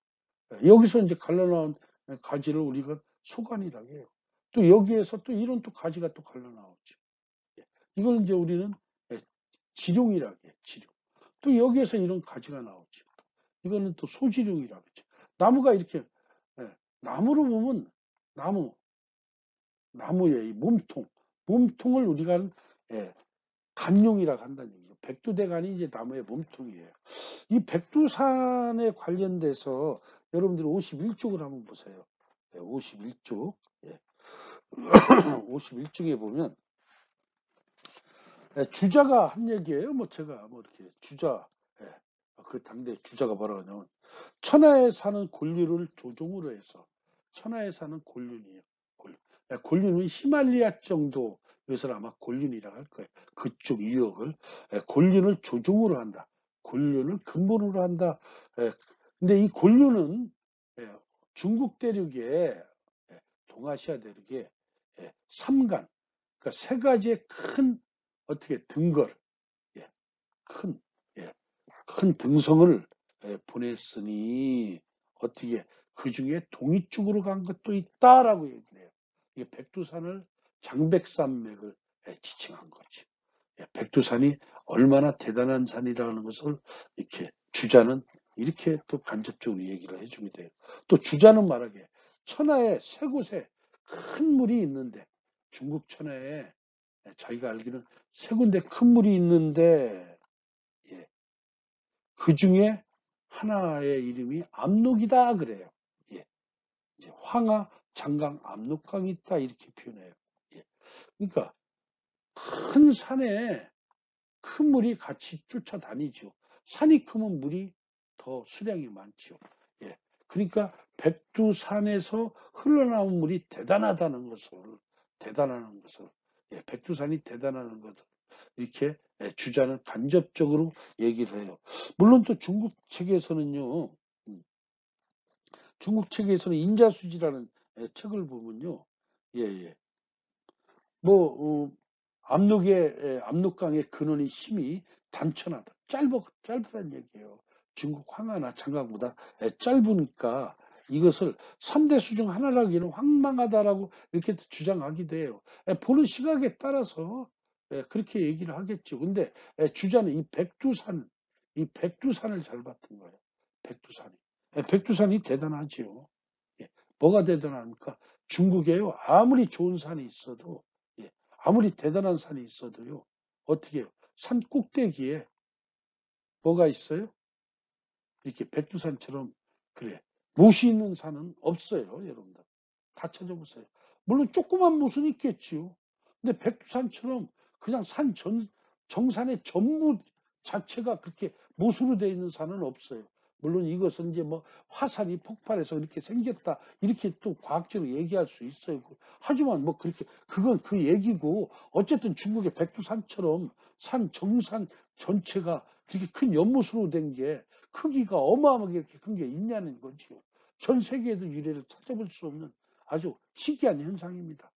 여기서 이제 갈라나온 가지를 우리가 소간이라고 해요. 또 여기에서 또 이런 또 가지가 또 갈라나오죠. 이걸 이제 우리는 지룡이라고 해요, 지룡. 또 여기에서 이런 가지가 나오죠. 이거는 또 소지룡이라고 하죠. 나무가 이렇게, 나무로 보면 나무의 이 몸통을 우리가 간룡이라고 한다는 얘기죠. 백두대간이 이제 나무의 몸통이에요. 이 백두산에 관련돼서 여러분들이 51쪽을 한번 보세요. 51쪽. 51쪽에 보면 주자가 한 얘기예요. 제가 이렇게 주자, 그 당대 주자가 뭐라고 하냐면, 천하에 사는 권류를 조종으로 해서, 천하에 사는 권륜이에요. 권륜은 히말리아 정도, 이것을 아마 권륜이라고 할 거예요. 그쪽 유역을 권륜을 조종으로 한다. 권륜을 근본으로 한다. 근데 이 권륜은 중국 대륙에, 동아시아 대륙에 삼간, 그러니까 세 가지의 큰 어떻게 등걸, 큰, 큰 등성을 보냈으니 어떻게 그 중에 동이 쪽으로 간 것도 있다라고 얘기를 해요. 이게 백두산을 장백산맥을 지칭한 거지. 백두산이 얼마나 대단한 산이라는 것을 이렇게 주자는 이렇게 또 간접적으로 얘기를 해주게 돼요. 또 주자는 말하기에 천하에 세 곳에 큰 물이 있는데, 중국 천하에 자기가 알기로는 세 군데 큰 물이 있는데, 그 중에 하나의 이름이 압록이다 그래요. 이제 황하, 장강, 압록강이 있다 이렇게 표현해요. 그러니까 큰 산에 큰 물이 같이 쫓아다니죠. 산이 크면 물이 더 수량이 많죠. 그러니까 백두산에서 흘러나온 물이 대단하다는 것을, 백두산이 대단한 것을 이렇게 주자는 간접적으로 얘기를 해요. 물론 또 중국 책에서는요. 중국 책에서는 인자수지라는 책을 보면요. 예, 예. 뭐 압록강의 근원이 힘이 단천하다. 짧다는 얘기예요. 중국 황하나 장강보다 짧으니까 이것을 3대 수 중 하나라기는 황망하다라고 이렇게 주장하기도 해요. 보는 시각에 따라서 그렇게 얘기를 하겠죠. 근데 주자는 이 백두산을 잘 봤던 거예요. 백두산이. 백두산이 대단하지요. 예, 뭐가 대단합니까? 중국에요. 아무리 좋은 산이 있어도 예, 아무리 대단한 산이 있어도요. 어떻게 해요? 산 꼭대기에 뭐가 있어요? 이렇게 백두산처럼 그래. 못이 있는 산은 없어요. 여러분들. 다 찾아보세요. 물론 조그만 못은 있겠지요. 근데 백두산처럼 그냥 정산의 전부 자체가 그렇게 못으로 되어 있는 산은 없어요. 물론 이것은 이제 뭐 화산이 폭발해서 이렇게 생겼다. 이렇게 또 과학적으로 얘기할 수 있어요. 하지만 뭐 그렇게, 그건 그 얘기고, 어쨌든 중국의 백두산처럼 정산 전체가 그렇게 큰 연못으로 된 게 크기가 어마어마하게 이렇게 큰 게 있냐는 거지요. 전 세계에도 유래를 찾아볼 수 없는 아주 희귀한 현상입니다.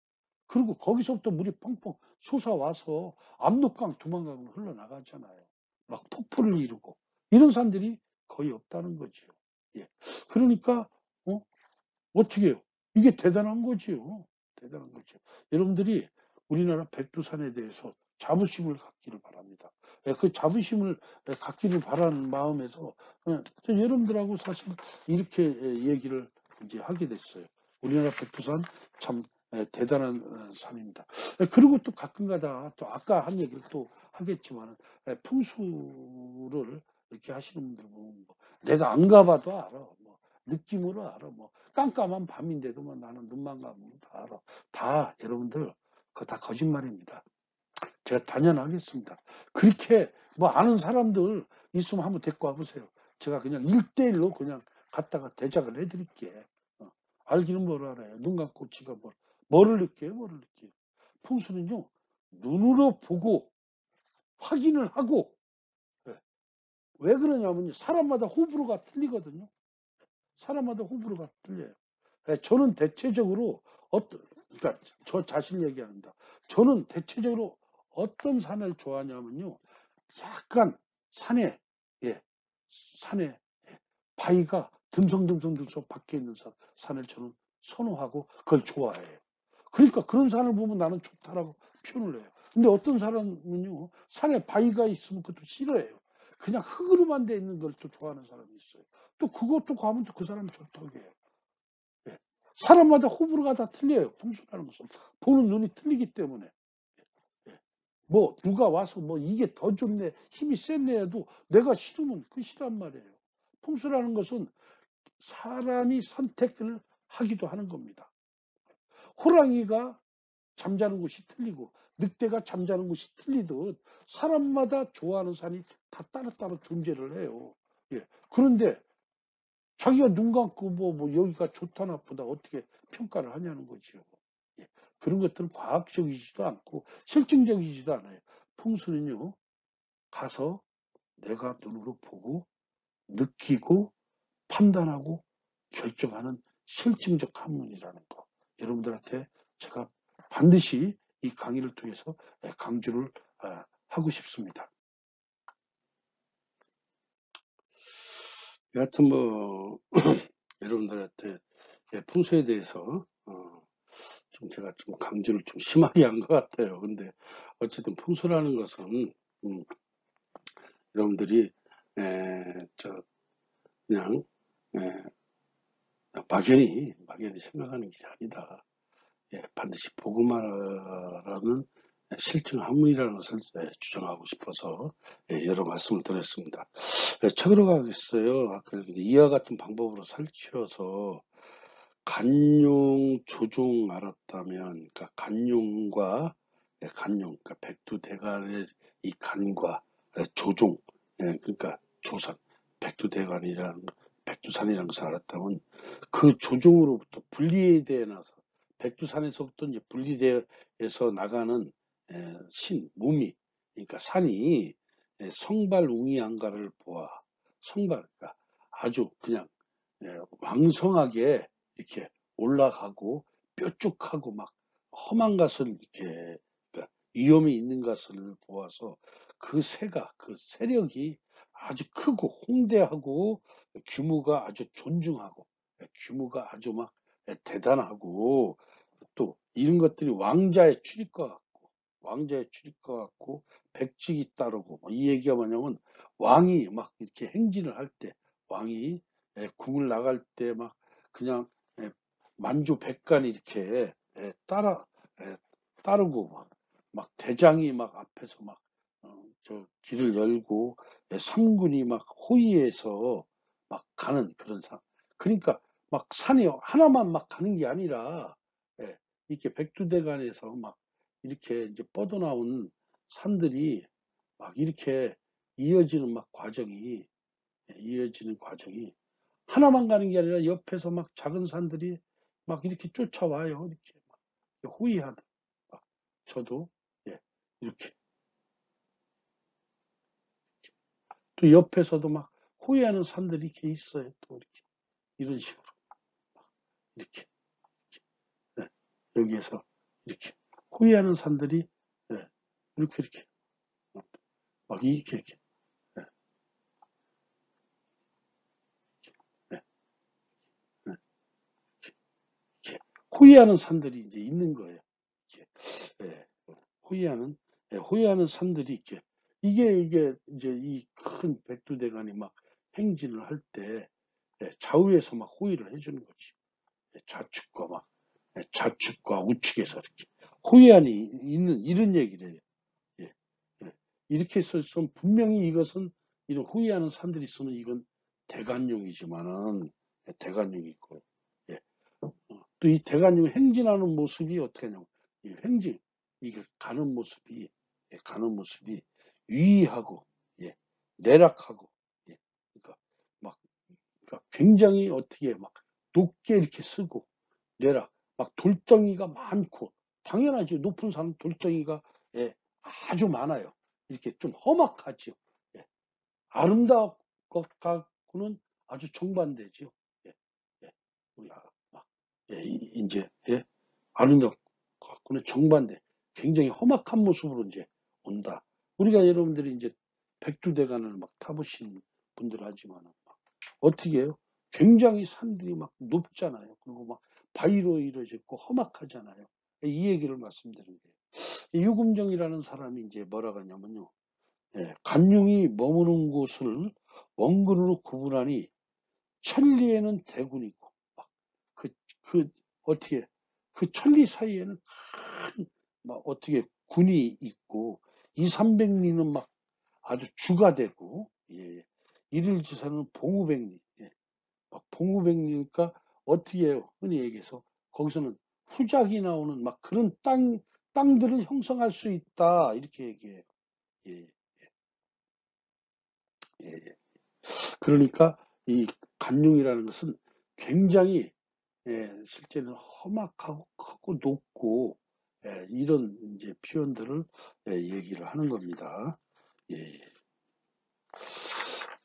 그리고 거기서부터 물이 펑펑 솟아와서 압록강 두만강으로 흘러나가잖아요. 막 폭포를 이루고 이런 산들이 거의 없다는 거지요. 예. 그러니까 어떻게 해요? 이게 대단한 거지요. 대단한 거죠. 여러분들이 우리나라 백두산에 대해서 자부심을 갖기를 바랍니다. 그 자부심을 갖기를 바라는 마음에서 여러분들하고 사실 이렇게 얘기를 이제 하게 됐어요. 우리나라 백두산 참 대단한 산입니다. 그리고 또 가끔가다 또 아까 한 얘기를 또 하겠지만 풍수를 이렇게 하시는 분들 보면 내가 안 가봐도 알아. 느낌으로 알아. 깜깜한 밤인데도 나는 눈만 감으면 다 알아. 다 여러분들 그거 다 거짓말입니다. 제가 단연하겠습니다. 그렇게 아는 사람들 있으면 한번 데리고 와보세요. 제가 그냥 1대1로 그냥 갖다가 대작을 해드릴게. 알기는 뭘 알아요. 눈 감고 지가 뭐를 느껴요? 뭐를 느껴요? 풍수는요. 눈으로 보고 확인을 하고 왜 그러냐면 사람마다 호불호가 틀리거든요. 사람마다 호불호가 틀려요. 저는 대체적으로 그러니까 저 자신 얘기합니다. 저는 대체적으로 어떤 산을 좋아하냐면요. 약간 산에, 예, 산에 바위가 듬성듬성 박혀 있는 산을 저는 선호하고 그걸 좋아해요. 그러니까 그런 산을 보면 나는 좋다라고 표현을 해요. 근데 어떤 사람은요, 산에 바위가 있으면 그것도 싫어해요. 그냥 흙으로만 돼 있는 걸 또 좋아하는 사람이 있어요. 또 그것도 가면 또 그 사람이 좋다고 해요. 예. 사람마다 호불호가 다 틀려요. 풍수라는 것은. 보는 눈이 틀리기 때문에. 예. 누가 와서 이게 더 좋네, 힘이 셌네 해도 내가 싫으면 끝이란 말이에요. 풍수라는 것은 사람이 선택을 하기도 하는 겁니다. 호랑이가 잠자는 곳이 틀리고 늑대가 잠자는 곳이 틀리듯 사람마다 좋아하는 산이 다 따로따로 존재를 해요. 예. 그런데 자기가 눈 감고 여기가 좋다 나쁘다 어떻게 평가를 하냐는 거지요. 예. 그런 것들은 과학적이지도 않고 실증적이지도 않아요. 풍수는요, 가서 내가 눈으로 보고 느끼고 판단하고 결정하는 실증적 학문이라는 거. 여러분들한테 제가 반드시 이 강의를 통해서 강조를 하고 싶습니다. 여하튼 여러분들한테 풍수에 대해서 좀 제가 좀 강조를 좀 심하게 한 것 같아요. 근데 어쨌든 풍수라는 것은 여러분들이 그냥 막연히 생각하는 게 아니다. 반드시 보고 말하는 실증 학문이라는 것을 주장하고 싶어서 여러 말씀을 드렸습니다. 책으로 가겠어요. 아까 이와 같은 방법으로 살펴서 간용, 조종 알았다면, 그러니까 간용과 그러니까 백두대간의 이 간과 조종, 그러니까 조산, 백두산이라는 것을 알았다면 그 조종으로부터 분리되어 나서 백두산에서부터 이제 분리되어서 나가는 몸이 그러니까 산이 성발 웅이안가를 보아. 성발, 그러니까 아주 그냥 왕성하게 이렇게 올라가고 뾰족하고 막 험한 것을 이렇게 그러니까 위험이 있는 것을 보아서 그 새가 그 세력이 아주 크고 홍대하고 규모가 아주 존중하고 규모가 아주 막 대단하고 또 이런 것들이 왕자의 출입과 같고 백직이 따르고 이 얘기가 뭐냐면 왕이 막 이렇게 행진을 할 때 왕이 궁을 나갈 때 막 그냥 만주백관이 이렇게 에, 따르고 막 대장이 막 앞에서 막 저 길을 열고 삼군이 막 호위해서 막 가는 그런 상. 그러니까 막 산이 하나만 막 가는 게 아니라 예, 이렇게 백두대간에서 막 이렇게 이제 뻗어나온 산들이 막 이렇게 이어지는 막 과정이 이어지는 과정이 하나만 가는 게 아니라 옆에서 막 작은 산들이 막 이렇게 쫓아와요. 이렇게 막 호위하다. 막 저도 예, 이렇게 또 옆에서도 막 호위하는 산들이 이렇게 있어요. 또 이렇게 이런 식으로 이렇게 예, 여기에서 이렇게 호위하는 산들이 예, 이렇게 막 이렇게 예, 예, 예, 이렇게 호위하는 산들이 이제 있는 거예요. 이렇게 예, 호위하는 산들이 이렇게 이게 이제 이 큰 백두대간이 막 행진을 할 때 좌우에서 막 호위를 해주는 거지. 좌측과 우측에서 이렇게 호위안이 있는 이런 얘기를 해요. 예, 예. 이렇게 써서 분명히 이것은 이런 호위하는 산들이 있으면 이건 대관용이지만은 대관용이고 예. 또 이 대관용 행진하는 모습이 어떻게 하냐면 이 행진 이게 가는 모습이 유의하고 예, 내락하고 예. 그러니까 막 그러니까 굉장히 어떻게 막 높게 이렇게 쓰고 내락 막 돌덩이가 많고 당연하죠. 높은 산 돌덩이가 예, 아주 많아요. 이렇게 좀 험악하죠. 예, 아름다운 것 같고는 아주 정반대죠. 예, 예, 우리 예, 이제 예, 아름다운 것 같고는 정반대. 굉장히 험악한 모습으로 이제 온다. 우리가 여러분들이 이제 백두대간을 막 타보신 분들 하지만 어떻게 해요? 굉장히 산들이 막 높잖아요. 그리고 막 바위로 이루어져 있고 험악하잖아요. 이 얘기를 말씀드린 거예요. 유금정이라는 사람이 이제 뭐라고 하냐면요. 간융이 머무는 곳을 원근으로 구분하니 천리에는 대군이고 막 그, 그 어떻게 그 천리 사이에는 큰 막 어떻게 군이 있고 2, 300리는 막 아주 주가 되고 예. 일일지사는 봉우백리 막 봉우백리니까 어떻게 해요? 흔히 얘기해서 거기서는 후작이 나오는 막 그런 땅들을 형성할 수 있다 이렇게 얘기해요. 예, 예, 예. 그러니까 이 간융이라는 것은 굉장히 실제는 험악하고 크고 높고 이런 이제 표현들을 얘기를 하는 겁니다. 예, 예.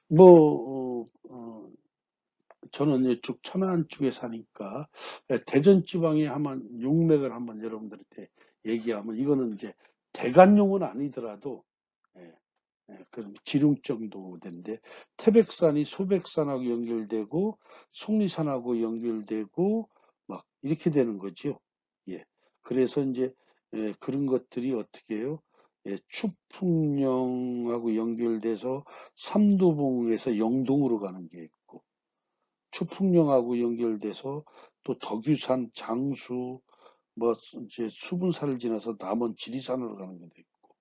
뭐 저는 이쪽 천안 쪽에 사니까 대전 지방에 한번 용맥을 한번 여러분들한테 얘기하면 이거는 이제 대관용은 아니더라도 예, 그런 지름 정도 되는데 태백산이 소백산하고 연결되고 속리산하고 연결되고 막 이렇게 되는 거죠. 예. 그래서 이제 그런 것들이 어떻게 해요? 추풍령하고 연결돼서 삼도봉에서 영동으로 가는 게 있고 추풍령하고 연결돼서 또 덕유산, 장수, 뭐 이제 수분산을 지나서 남원 지리산으로 가는 것도 있고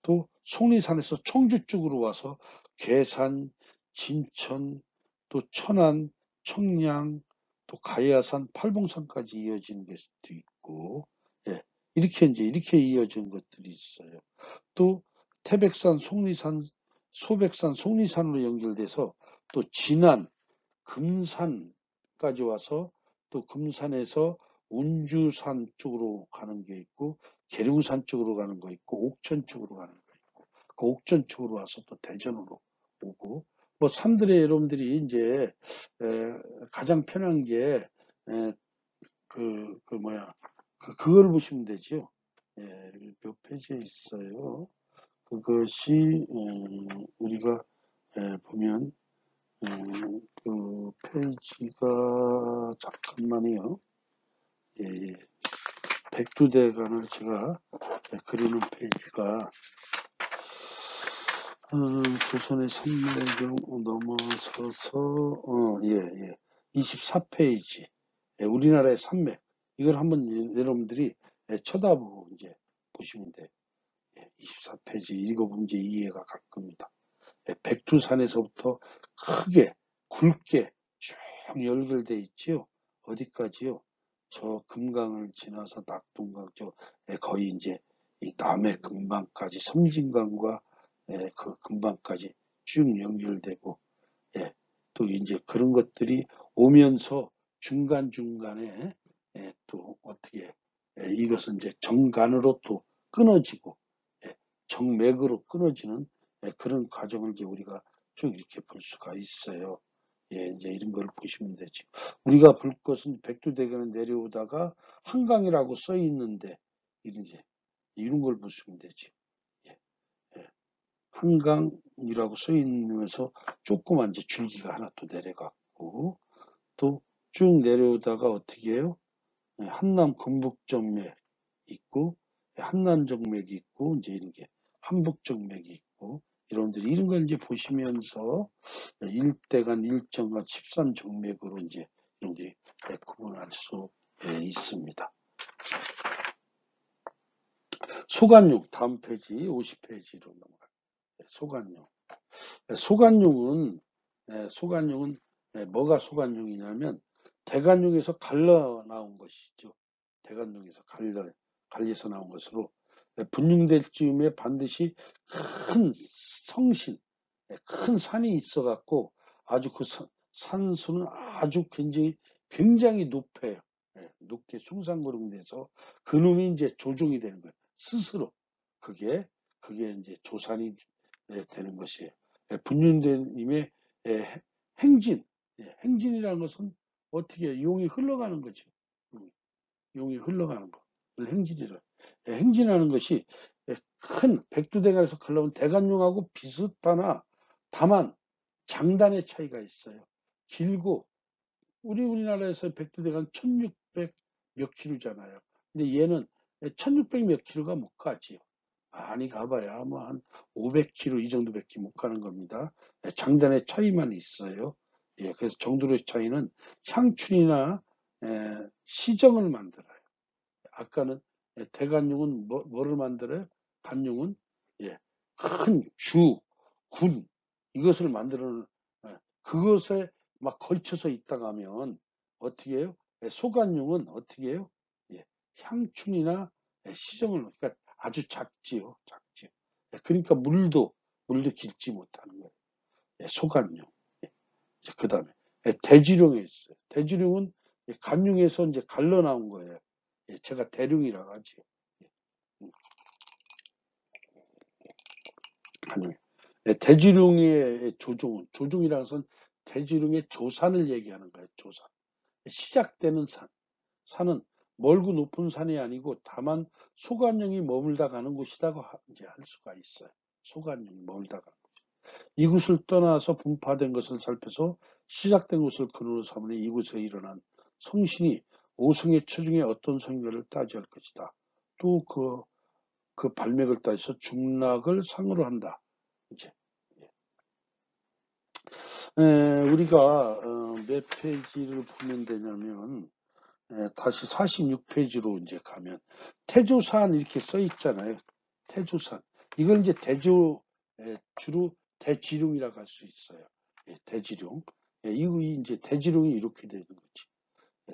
또 속리산에서 청주 쪽으로 와서 괴산, 진천, 또 천안, 청량, 또 가야산, 팔봉산까지 이어지는 것도 있고 예, 이렇게 이어지는 것들이 있어요. 또 태백산, 속리산, 소백산, 속리산으로 연결돼서 또 진안, 금산까지 와서 또 금산에서 운주산 쪽으로 가는 게 있고 계룡산 쪽으로 가는 거 있고 옥천 쪽으로 가는 거 있고 아까 옥전 쪽으로 와서 또 대전으로 오고, 뭐 산들에 여러분들이 이제 가장 편한 게 그걸 보시면 되지요. 예, 몇 페이지에 있어요. 그것이 우리가 보면 그 페이지가 잠깐만요. 예, 예. 백두대간을 제가 그리는 페이지가 조선의 산맥을 넘어서서 예. 24페이지. 예, 우리나라의 산맥. 이걸 한번 여러분들이 쳐다보고 이제 보시면 돼요. 예, 24페이지 읽어보면 이제 이해가 갈 겁니다. 예, 백두산에서부터 크게 굵게 쭉 연결돼 있지요. 어디까지요? 저 금강을 지나서 낙동강, 거의 이제 이 남해 금방까지 섬진강과 그 금방까지 쭉 연결되고, 예, 또 이제 그런 것들이 오면서 중간중간에 또 어떻게 이것은 이제 정간으로 또 끊어지고 정맥으로 끊어지는 그런 과정을 이제 우리가 쭉 이렇게 볼 수가 있어요. 예, 이제 이런 걸 보시면 되죠. 우리가 볼 것은 백두대간에 내려오다가 한강이라고 써 있는데 이제 이런 걸 보시면 되죠. 예, 예. 한강이라고 써 있으면서 조그만 이제 줄기가 하나 또 내려갔고 또 쭉 내려오다가 어떻게 해요? 한남 금북정맥 있고 한남정맥이 있고 이제 이런 게 한북정맥이 있고 여러분들이 이런 걸 이제 보시면서 일대간, 일정간, 13정맥으로 이제 여러분들이 구분할 수 있습니다. 소간용 다음 페이지 50페이지로 넘어가요. 소간용. 소간용은 뭐가 소간용이냐면 대간용에서 갈려 나온 것이죠. 대간용에서 갈려서 나온 것으로 분융될 즈음에 반드시 큰 성신, 큰 산이 있어 갖고 아주 그 산수는 아주 굉장히 높아요. 높게 숭상거름돼서 그놈이 이제 조종이 되는 거예요. 스스로 그게 이제 조산이 되는 것이에요. 분윤대님의 행진, 행진이라는 것은 어떻게 용이 흘러가는 거죠. 용이 흘러가는 거. 행진이라. 행진하는 것이 큰 백두대간에서 흘러온 대간용하고 비슷하나 다만 장단의 차이가 있어요. 길고 우리나라에서 백두대간 1600 몇 킬로잖아요. 근데 얘는 1600 몇 킬로가 못 가지요. 많이 가봐야 뭐 한 500km 이 정도밖에 못 가는 겁니다. 장단의 차이만 있어요. 예, 그래서 정도의 차이는 향춘이나 시정을 만들어요. 아까는 대간용은 뭐를 만들어요? 간용은 큰 주, 군 이것을 만들어 그것에 막 걸쳐서 있다가 하면 어떻게 해요? 소간용은 어떻게 해요? 향춘이나 시정을 그러니까 아주 작지요. 그러니까 물도 길지 못하는 거예요. 소간용. 그 다음에 대지룡이 있어요. 대지룡은 간용에서 이제 갈려 나온 거예요. 제가 대룡이라고 하지요. 간용. 대지룡의 조종이라는 것은 대지룡의 조산을 얘기하는 거예요. 조산. 시작되는 산은 멀고 높은 산이 아니고 다만 소간령이 머물다 가는 곳이라고 이제 할 수가 있어요. 소간령이 머물다 가는 곳. 이곳을 떠나서 분파된 것을 살펴서 시작된 곳을 근원으로 삼으니 이곳에 일어난 성신이 오성의 처중에 어떤 성인가를 따지할 것이다. 또 그 발맥을 따져서 중락을 상으로 한다. 이제 우리가 몇 페이지를 보면 되냐면 다시 46페이지로 이제 가면 태조산 이렇게 써 있잖아요. 태조산. 이걸 이제 주로 대지룡이라고 할 수 있어요. 대지룡. 이거 이제 대지룡이 이렇게 되는 거지.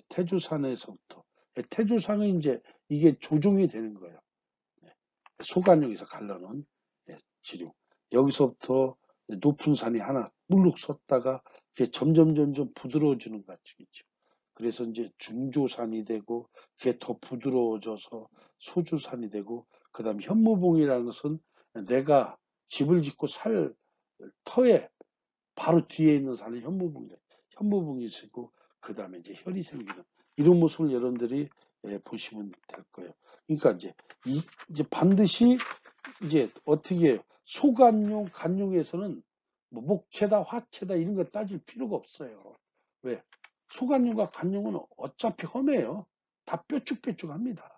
태조산에서부터. 태조산은 이제 이게 조종이 되는 거예요. 소간용에서 갈라놓은 지룡. 여기서부터 높은 산이 하나 물룩 섰다가 점점 부드러워지는 과정이죠. 그래서 이제 중조산이 되고 그게 더 부드러워져서 소주산이 되고 그다음 현무봉이라는 것은 내가 집을 짓고 살 터에 바로 뒤에 있는 산에 현무봉이 있고, 그 다음에 이제 혈이 생기는 이런 모습을 여러분들이 보시면 될 거예요. 그러니까 이제 반드시 이제 어떻게 해요? 소간용, 간용에서는 뭐 목체다, 화체다 이런 거 따질 필요가 없어요. 왜? 소간용과 간용은 어차피 험해요. 다 뾰족뾰족합니다.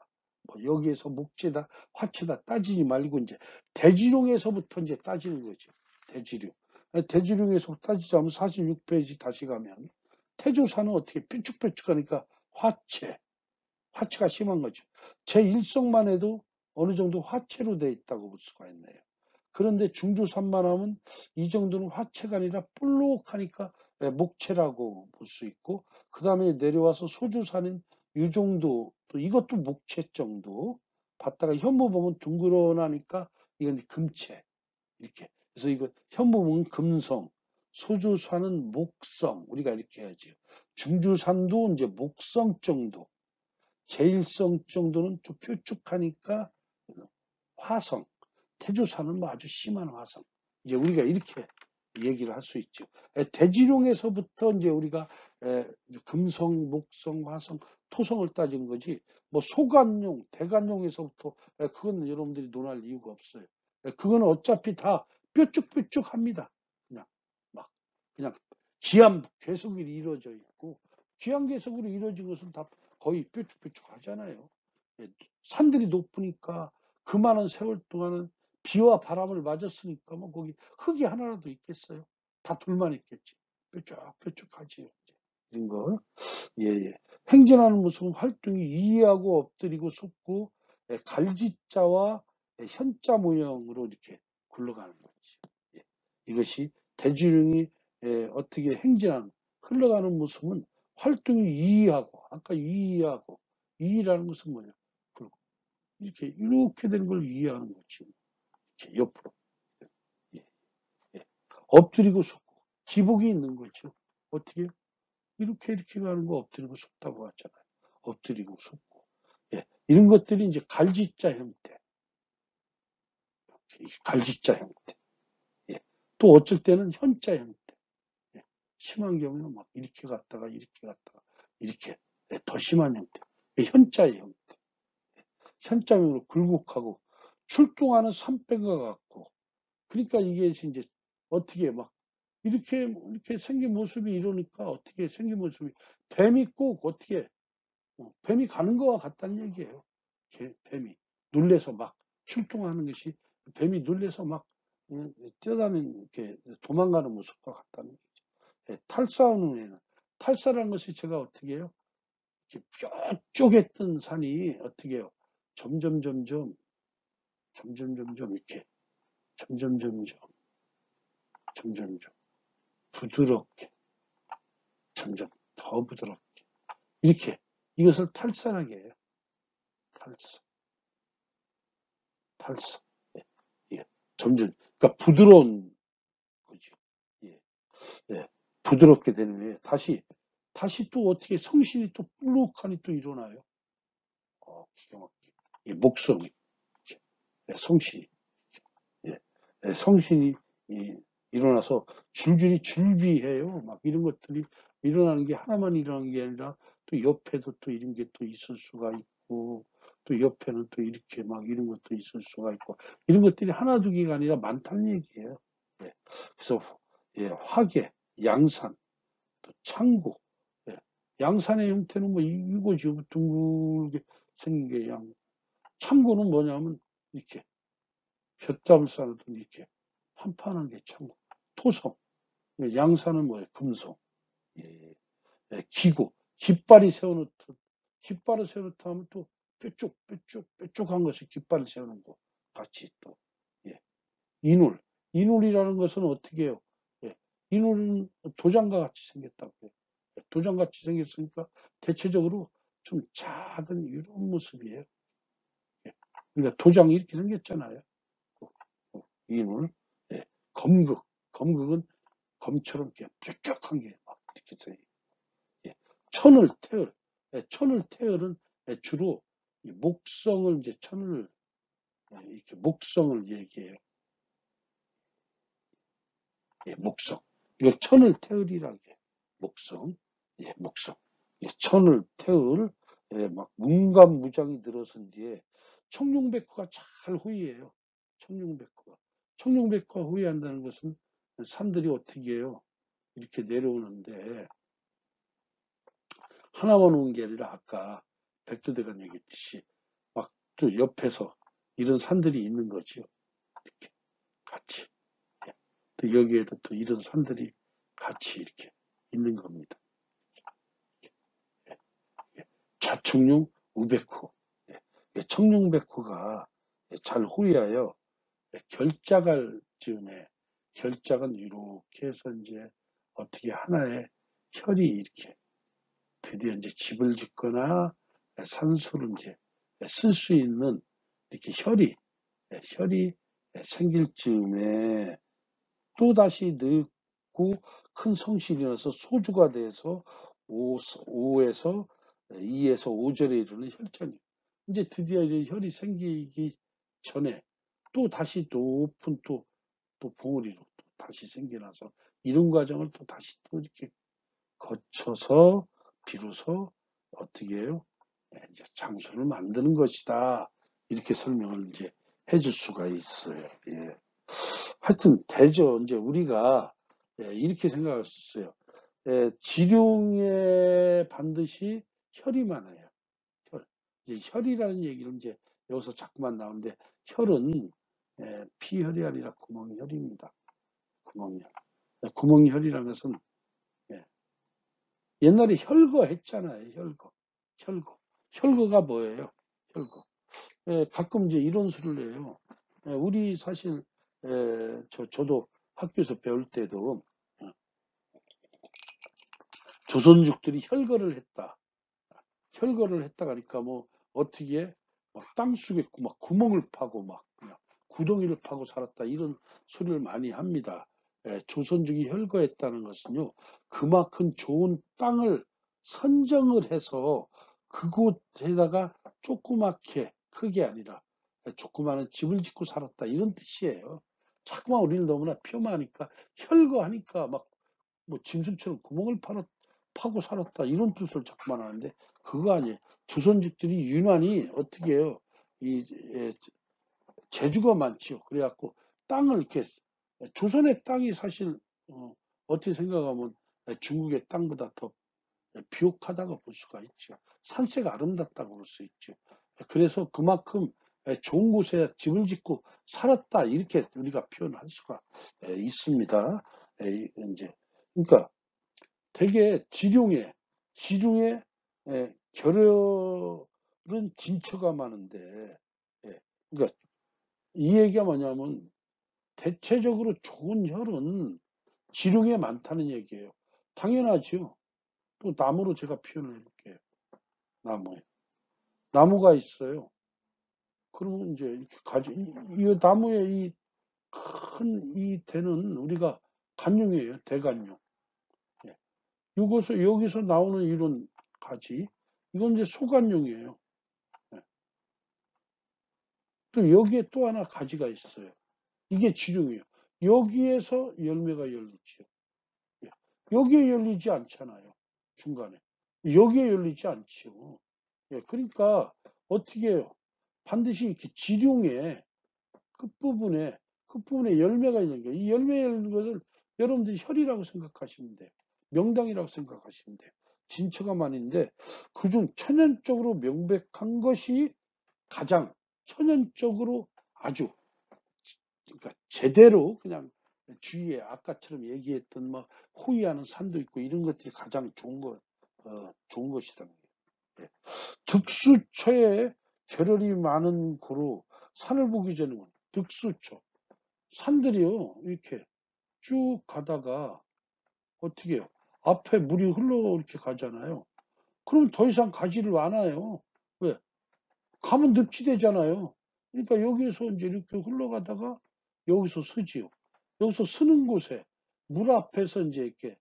뭐 여기에서 목체다, 화체다 따지지 말고 이제 대지룡에서부터 이제 따지는 거죠. 대지룡. 대지룡에서 따지자면 46페이지 다시 가면 태조사는 어떻게 뾰족뾰족하니까 화체가 심한 거죠. 제1성만 해도 어느 정도 화체로 되어 있다고 볼 수가 있네요. 그런데 중주산만 하면 이 정도는 화체가 아니라 볼록하니까 목체라고 볼 수 있고, 그 다음에 내려와서 소주산인 이 정도, 또 이것도 목체 정도 봤다가 현무봉은 둥그러나니까 이건 금체 이렇게. 그래서 이거 현무봉은 금성, 소주산은 목성, 우리가 이렇게 해야죠. 중주산도 이제 목성 정도, 제일성 정도는 좀 뾰족하니까 화성, 태조산은 뭐 아주 심한 화성. 이제 우리가 이렇게 얘기를 할 수 있죠. 대지룡에서부터 이제 우리가 금성, 목성, 화성, 토성을 따지는 거지. 뭐 소간용, 대간용에서부터 그건 여러분들이 논할 이유가 없어요. 그건 어차피 다 뾰족뾰족합니다. 그냥 막 그냥 기암 괴석이 이루어져 있고, 기암 괴석으로 이루어진 것은 다 거의 뾰족뾰족하잖아요. 산들이 높으니까 그 많은 세월 동안은 비와 바람을 맞았으니까 뭐 거기 흙이 하나라도 있겠어요? 다 돌만 있겠지. 뾰족뾰족하지. 이런 걸. 예, 예. 행진하는 모습은 활동이 이하고 엎드리고 솟고 갈지자와 현자 모형으로 이렇게 굴러가는 거지. 예. 이것이 대지룡이 어떻게 행진하는 흘러가는 모습은 활동이 이하고, 아까 이하고, 이라는 것은 뭐냐? 이렇게 되는 걸 이해하는 거지. 이렇게 옆으로. 예, 예. 엎드리고 솟고 기복이 있는 거죠. 어떻게 이렇게 가는 거 엎드리고 솟다고 하잖아요. 엎드리고 솟고. 예. 이런 것들이 이제 갈지자 형태. 갈지자 형태. 예. 또 어쩔 때는 현자 형태. 예. 심한 경우는 막 이렇게 갔다가 이렇게 더 심한 형태. 현자의 형태. 현자형으로 굴곡하고 출동하는 산배가 같고, 그러니까 이게 이제 어떻게 막 이렇게 생긴 모습이 이러니까 어떻게 생긴 모습이 뱀이 꼭 어떻게 뱀이 가는 거와 같다는 얘기예요. 뱀이 놀래서 막 출동하는 것이 뱀이 놀래서 막 뛰어다니는 이렇게 도망가는 모습과 같다는 얘기죠. 예, 탈사하는 애는 탈사라는 것이 제가 어떻게 해요? 이렇게 뾰족했던 산이 어떻게 해요? 점점 이렇게 점점 부드럽게 점점 더 부드럽게 이렇게 이것을 탈사하게 해요. 탈사. 예, 예. 점점 그러니까 부드러운 거죠. 예, 예. 부드럽게 되는 게 다시 또 어떻게 성신이 또 볼록하니 또 일어나요. 기가 막히게. 예, 목성이 예, 성신이 예, 예, 성신이 예, 일어나서 줄줄이 줄비해요. 막 이런 것들이 일어나는 게 하나만 일어나는 게 아니라 또 옆에도 또 이런 게 또 있을 수가 있고, 또 옆에는 또 이렇게 막 이런 것도 있을 수가 있고, 이런 것들이 하나 두 개가 아니라 많다는 얘기예요. 예, 그래서 예, 화계, 양산, 또 창고. 예, 양산의 형태는 뭐 이거죠. 둥글게 생긴 게 창고는 뭐냐면 이렇게 볏잡을 쌓아둔 이렇게 판판한 게 창고. 토성. 양산은 뭐예요? 금속. 예, 예, 기구. 깃발이 세워놓듯, 깃발을 세워놓다 하면 또 뾰족한 것이 깃발을 세우는 거 같이 또, 예. 인울. 인울이라는 것은 어떻게 해요? 예. 인울은 도장과 같이 생겼다고 해요. 도장같이 생겼으니까 대체적으로 좀 작은 이런 모습이에요. 예. 그러니까 도장이 이렇게 생겼잖아요. 인울. 예. 검극. 검극은 검처럼 이렇게 뾰족한 게 막 이렇게 돼. 예. 천을 태을. 예. 천을 태을은 주로 목성을 이제 천을 이렇게 목성을 얘기해요. 예, 목성. 이거 천을 태울이라고 해요. 목성. 예, 목성. 예, 천을 태울, 예, 막 문감무장이 늘어선 뒤에 청룡백호가 잘 호위해요. 청룡백호가. 청룡백호가 호위한다는 것은 산들이 어떻게 해요? 이렇게 내려오는데 하나만 온 게 아니라 아까 백두대간 얘기했듯이 막 또 옆에서 이런 산들이 있는 거죠. 이렇게 같이. 예. 또 여기에도 또 이런 산들이 같이 이렇게 있는 겁니다. 예. 예. 좌청룡 우백호. 예. 예, 청룡백호가 잘 호위하여 결작할 즈음에 결작은 이렇게 해서 이제 어떻게 하나의 혈이 이렇게 드디어 이제 집을 짓거나 산소를 이제 쓸 수 있는 이렇게 혈이 생길 즈음에 또다시 늙고 큰 성실이 나서 소주가 돼서 5에서 2에서 5절에 이르는 혈전이 이제 드디어 이제 혈이 생기기 전에 또 다시 높은 또 봉우리로 또 다시 생겨나서 이런 과정을 또 다시 또 이렇게 거쳐서 비로소 어떻게 해요? 이제 장수를 만드는 것이다. 이렇게 설명을 이제 해줄 수가 있어요. 예. 하여튼 대죠. 이제 우리가 이렇게 생각할 수 있어요. 지룡에 반드시 혈이 많아요. 혈. 이제 혈이라는 얘기는 이제 여기서 자꾸만 나오는데 혈은 피혈이 아니라 구멍혈입니다. 구멍혈. 구멍혈이라는 것은 옛날에 혈거 했잖아요. 혈거가 뭐예요? 혈거. 가끔 이제 이런 소리를 해요. 우리 사실 저도 학교에서 배울 때도 조선족들이 혈거를 했다. 혈거를 했다 가니까 뭐 어떻게 막 땅속에 막 구멍을 파고 막 그냥 구덩이를 파고 살았다 이런 소리를 많이 합니다. 조선족이 혈거했다는 것은요 그만큼 좋은 땅을 선정을 해서 그곳에다가 조그맣게 크게 아니라 조그마한 집을 짓고 살았다 이런 뜻이에요. 자꾸만 우리는 너무나 폄하하니까 혈거하니까 막 뭐 짐승처럼 구멍을 파고 살았다 이런 뜻을 자꾸만 하는데 그거 아니에요. 조선족들이 유난히 어떻게 해요? 이 재주가 많지요. 그래갖고 땅을 이렇게 조선의 땅이 사실 어떻게 생각하면 중국의 땅보다 더 비옥하다고 볼 수가 있죠. 산세가 아름답다고 볼 수 있죠. 그래서 그만큼 좋은 곳에 집을 짓고 살았다 이렇게 우리가 표현할 수가 있습니다. 이제 그러니까 되게 지중해 결혈은 진처가 많은데 그러니까 이 얘기가 뭐냐면 대체적으로 좋은 혈은 지중해에 많다는 얘기예요. 당연하죠. 또 나무로 제가 표현을 해볼게요. 나무가 있어요. 그러면 이제 이렇게 이 나무의 이 큰 이 대는 우리가 간용이에요. 대간용. 예. 여기서 나오는 이런 가지, 이건 이제 소간용이에요. 예. 또 여기에 또 하나 가지가 있어요. 이게 지중이에요. 여기에서 열매가 열리지요. 예. 여기에 열리지 않잖아요. 중간에. 여기에 열리지 않지요. 예. 그러니까 어떻게 해요? 반드시 이렇게 지룡의 끝부분에 열매가 있는 거예요. 이 열매에 열린 것을 여러분들이 혈이라고 생각하시면 돼요. 명당이라고 생각하시면 돼요. 진처가 많은데 그중 천연적으로 명백한 것이 가장 천연적으로 아주 그러니까 제대로 그냥 주위에 아까처럼 얘기했던 뭐 호위하는 산도 있고 이런 것들이 가장 좋은 것이다. 예. 득수초에 결혈이 많은 고로 산을 보기 전에는 득수초 산들이요 이렇게 쭉 가다가 어떻게 해요? 앞에 물이 흘러 이렇게 가잖아요. 그럼 더 이상 가지를 않아요. 왜? 가면 늪지대잖아요. 그러니까 여기에서 이제 이렇게 흘러가다가 여기서 서지요. 여기서 서는 곳에 물 앞에서 이제 이렇게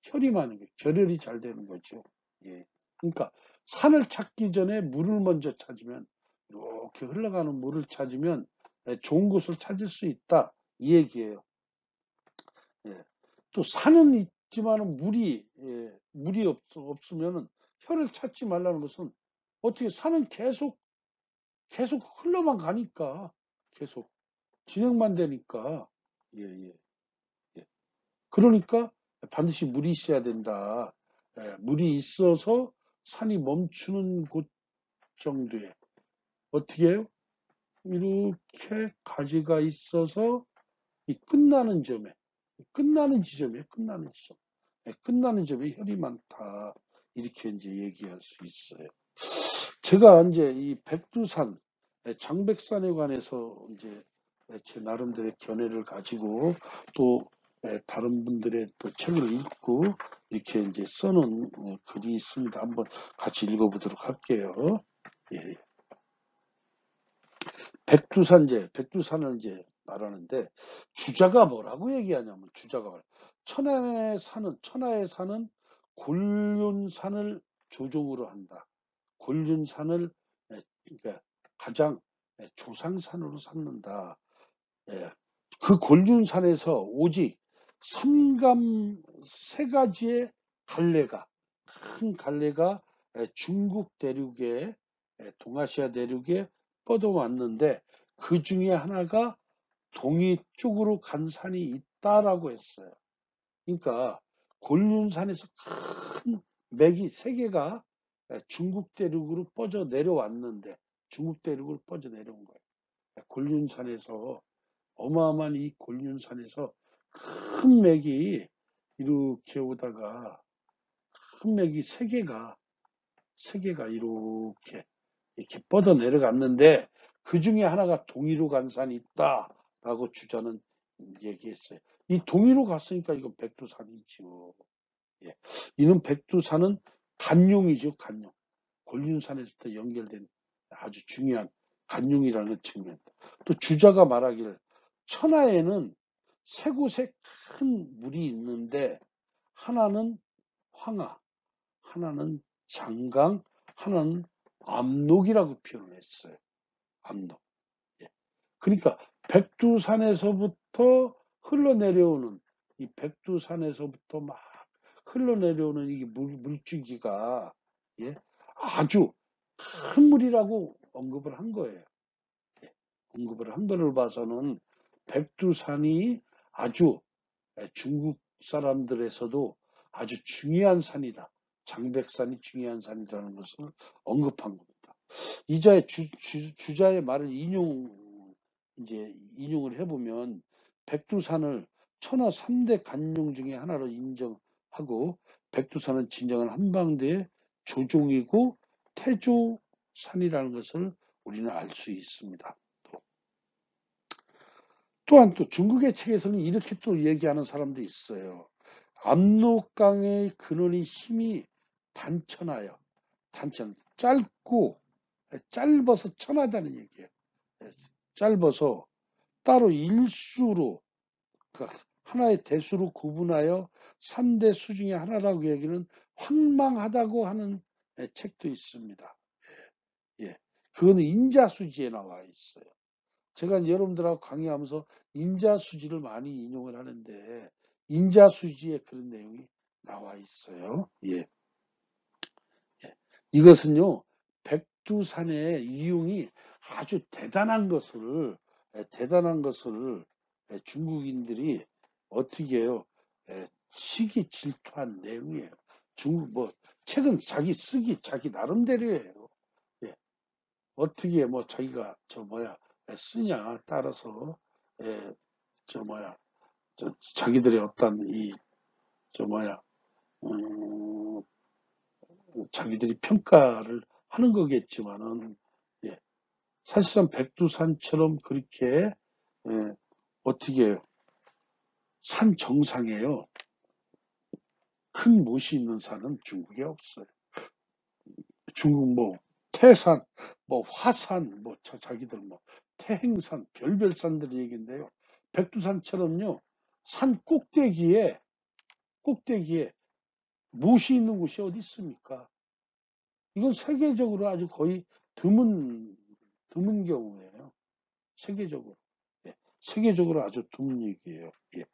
혈이 많은 게 결혈이 잘 되는 거죠. 예. 그러니까 산을 찾기 전에 물을 먼저 찾으면 이렇게 흘러가는 물을 찾으면 좋은 곳을 찾을 수 있다 이 얘기예요. 또 산은 있지만은 물이 없으면은 혀를 찾지 말라는 것은 어떻게 산은 계속 흘러만 가니까 계속 진행만 되니까 예, 예, 예. 그러니까 반드시 물이 있어야 된다. 예, 물이 있어서 산이 멈추는 곳 정도에 어떻게 해요? 이렇게 가지가 있어서 이 끝나는 점에 끝나는 지점이에요. 끝나는 지점. 예, 끝나는 점에 혈이 많다. 이렇게 이제 얘기할 수 있어요. 제가 이제 이 백두산, 장백산에 관해서 이제 제 나름대로의 견해를 가지고 또 다른 분들의 또 책을 읽고 이렇게 이제 써놓은 글이 있습니다. 한번 같이 읽어보도록 할게요. 예. 백두산을 이제 말하는데 주자가 뭐라고 얘기하냐면 주자가 천하에 사는 곤륜산을 조종으로 한다. 곤륜산을 그러니까 가장 조상산으로 삼는다. 예. 그 곤륜산에서 오직 세 가지의 큰 갈래가 중국 대륙에 동아시아 대륙에 뻗어왔는데 그 중에 하나가 동이 쪽으로 간 산이 있다라고 했어요. 그러니까 곤륜산에서 큰 맥이 세 개가 중국 대륙으로 뻗어 내려왔는데 중국 대륙으로 뻗어 내려온 거예요. 곤륜산에서 어마어마한 이 곤륜산에서 큰 맥이 이렇게 오다가 큰 맥이 세 개가 이렇게 뻗어 내려갔는데 그 중에 하나가 동이로 간 산이 있다라고 주자는 얘기했어요. 이 동이로 갔으니까 이건 백두산이지요. 예. 이는 백두산은 간룡이죠, 간룡. 곤륜산에서 연결된 아주 중요한 간룡이라는 측면. 또 주자가 말하기를 천하에는 세 곳에 큰 물이 있는데 하나는 황하, 하나는 장강, 하나는 압록이라고 표현을 했어요. 압록. 예. 그러니까 백두산에서부터 흘러내려오는 이 백두산에서부터 막 흘러내려오는 이 물줄기가 예? 아주 큰 물이라고 언급을 한 거예요. 예. 언급을 한 거를 봐서는 백두산이 아주 중국 사람들에서도 아주 중요한 산이다. 장백산이 중요한 산이라는 것을 언급한 겁니다. 이자의 주자의 말을 인용을 해보면 백두산을 천하 3대 간룡 중에 하나로 인정하고 백두산은 진정한 한방대의 조종이고 태조산이라는 것을 우리는 알 수 있습니다. 또한 또 중국의 책에서는 이렇게 또 얘기하는 사람도 있어요. 압록강의 근원이 힘이 단천하여 짧고 짧아서 천하다는 얘기예요. 짧아서 따로 일수로 하나의 대수로 구분하여 3대 수 중에 하나라고 얘기는 황망하다고 하는 책도 있습니다. 예. 그거는 인자수지에 나와 있어요. 제가 여러분들하고 강의하면서 인자수지를 많이 인용을 하는데 인자수지에 그런 내용이 나와 있어요. 예. 예. 이것은요 백두산의 이용이 아주 대단한 것을 중국인들이 어떻게 해요? 시기 질투한 내용이에요. 중국 책은 자기 나름대로예요. 예. 어떻게 자기가 쓰냐 따라서 자기들의 어떤 음, 자기들이 평가를 하는 거겠지만은 예, 사실상 백두산처럼 그렇게 어떻게 해요? 산 정상에요 큰 못이 있는 산은 중국에 없어요. 중국 태산, 화산, 자기들 태행산, 별별 산들 얘기인데요. 백두산처럼요, 산 꼭대기에 못이 있는 곳이 어디 있습니까? 이건 세계적으로 아주 거의 드문 경우예요. 세계적으로. 예, 세계적으로 아주 드문 얘기예요. 예.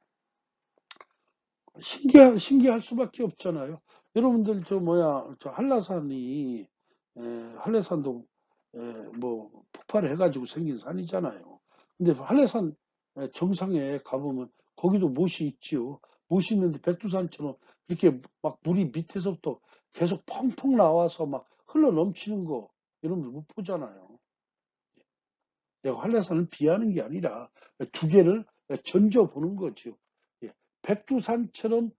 신기할 수밖에 없잖아요. 여러분들 저 한라산이 한라산도 뭐 폭발해가지고 생긴 산이잖아요. 근데 한라산 정상에 가보면 거기도 못이 있지요. 못이 있는데 백두산처럼 이렇게 막 물이 밑에서부터 계속 펑펑 나와서 막 흘러 넘치는 거 여러분들 못 보잖아요. 한라산을 비하는 게 아니라 두 개를 견져 보는 거죠. 예, 백두산처럼